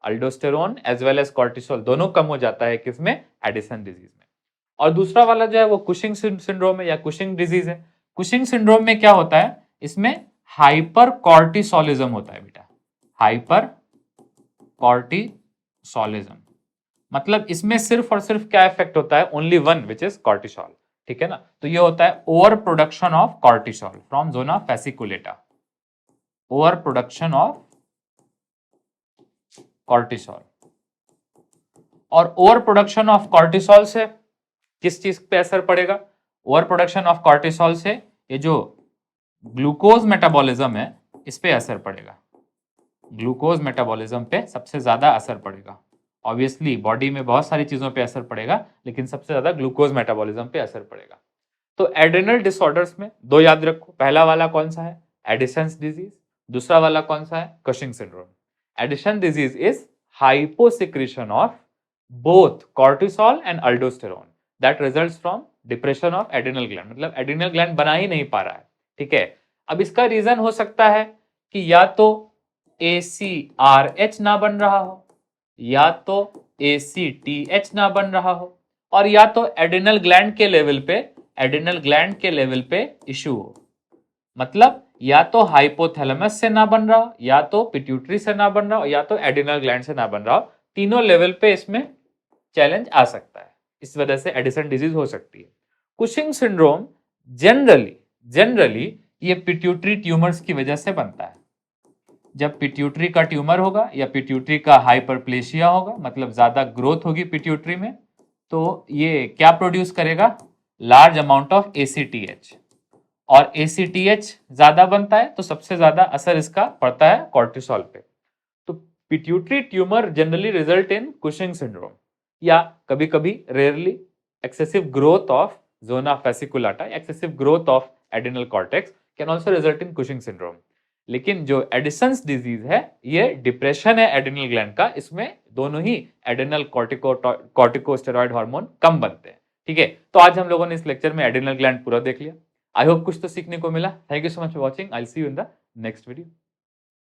Speaker 1: aldosterone as well as cortisol, दोनों कम हो जाता है किसमें, एडिसन डिजीज में। और दूसरा वाला जो है वो कुशिंग सिंड्रोम है या कुशिंग डिजीज है। कुशिंग सिंड्रोम में क्या होता है, इसमें हाइपर कॉर्टिसोलिज्म होता है बेटा, हाइपर कॉर्टिसोलिज्म मतलब इसमें सिर्फ और सिर्फ क्या इफेक्ट होता है, only one which is cortisol, ठीक है ना। तो ये होता है over production of cortisol from zona fasciculata, over production of cortisol. और ओवर प्रोडक्शन ऑफ कॉर्टिसोल से किस चीज पे असर पड़ेगा, ओवर प्रोडक्शन ऑफ कॉर्टिसोल से ये जो ग्लूकोज मेटाबॉलिज्म है इस पे असर पड़ेगा, ग्लूकोज मेटाबॉलिज्म पे सबसे ज्यादा असर पड़ेगा। ऑब्वियसली बॉडी में बहुत सारी चीजों पे असर पड़ेगा, लेकिन सबसे ज्यादा ग्लूकोज मेटाबॉलिज्म पे असर पड़ेगा। तो एड्रेनल डिसऑर्डर्स में दो याद रखो, पहला वाला कौन सा है, एडिसन्स डिजीज, दूसरा वाला कौन सा है, Cushing syndrome. Addison disease is hyposecretion of both cortisol and aldosterone that results from depression of adrenal gland, मतलब एड्रेनल ग्लैंड बना ही नहीं पा रहा है। ठीक है, अब इसका रीजन हो सकता है कि या तो ACRH ना बन रहा हो, या तो ACTH ना बन रहा हो, और या तो एड्रेनल ग्लैंड के लेवल पे इश्यू हो। मतलब या तो हाइपोथैलेमस से ना बन रहा हो, या तो पिट्यूटरी से ना बन रहा हो, या तो एड्रेनल ग्लैंड से ना बन रहा हो। तीनों लेवल पे इसमें चैलेंज आ सकता है, इस वजह से एडिशन डिजीज हो सकती है। कुशिंग सिंड्रोम जनरली ये पिट्यूटरी ट्यूमर्स की वजह से बनता है। जब पिट्यूटरी का ट्यूमर होगा या पिट्यूटरी का हाइपरप्लेशिया होगा, मतलब ज्यादा ग्रोथ होगी पिट्यूटरी में, तो ये क्या प्रोड्यूस करेगा, लार्ज अमाउंट ऑफ ACTH, और ACTH ज्यादा बनता है तो सबसे ज्यादा असर इसका पड़ता है कॉर्टिसोल पे। तो pituitary tumour generally result in Cushing syndrome, या कभी कभी rarely excessive growth of zona fasciculata, excessive growth of adrenal cortex can also result in Cushing syndrome. लेकिन जो एडिसन्स डिजीज है ये डिप्रेशन है एड्रेनल ग्लैंड का, इसमें दोनों ही एड्रेनल कॉर्टिकोस्टेरॉइड हार्मोन कम बनते हैं। ठीक है, तो आज हम लोगों ने इस लेक्चर में एड्रेनल ग्लैंड पूरा देख लिया। आई होप कुछ तो सीखने को मिला। Thank you so much for watching, I will see you in the next video.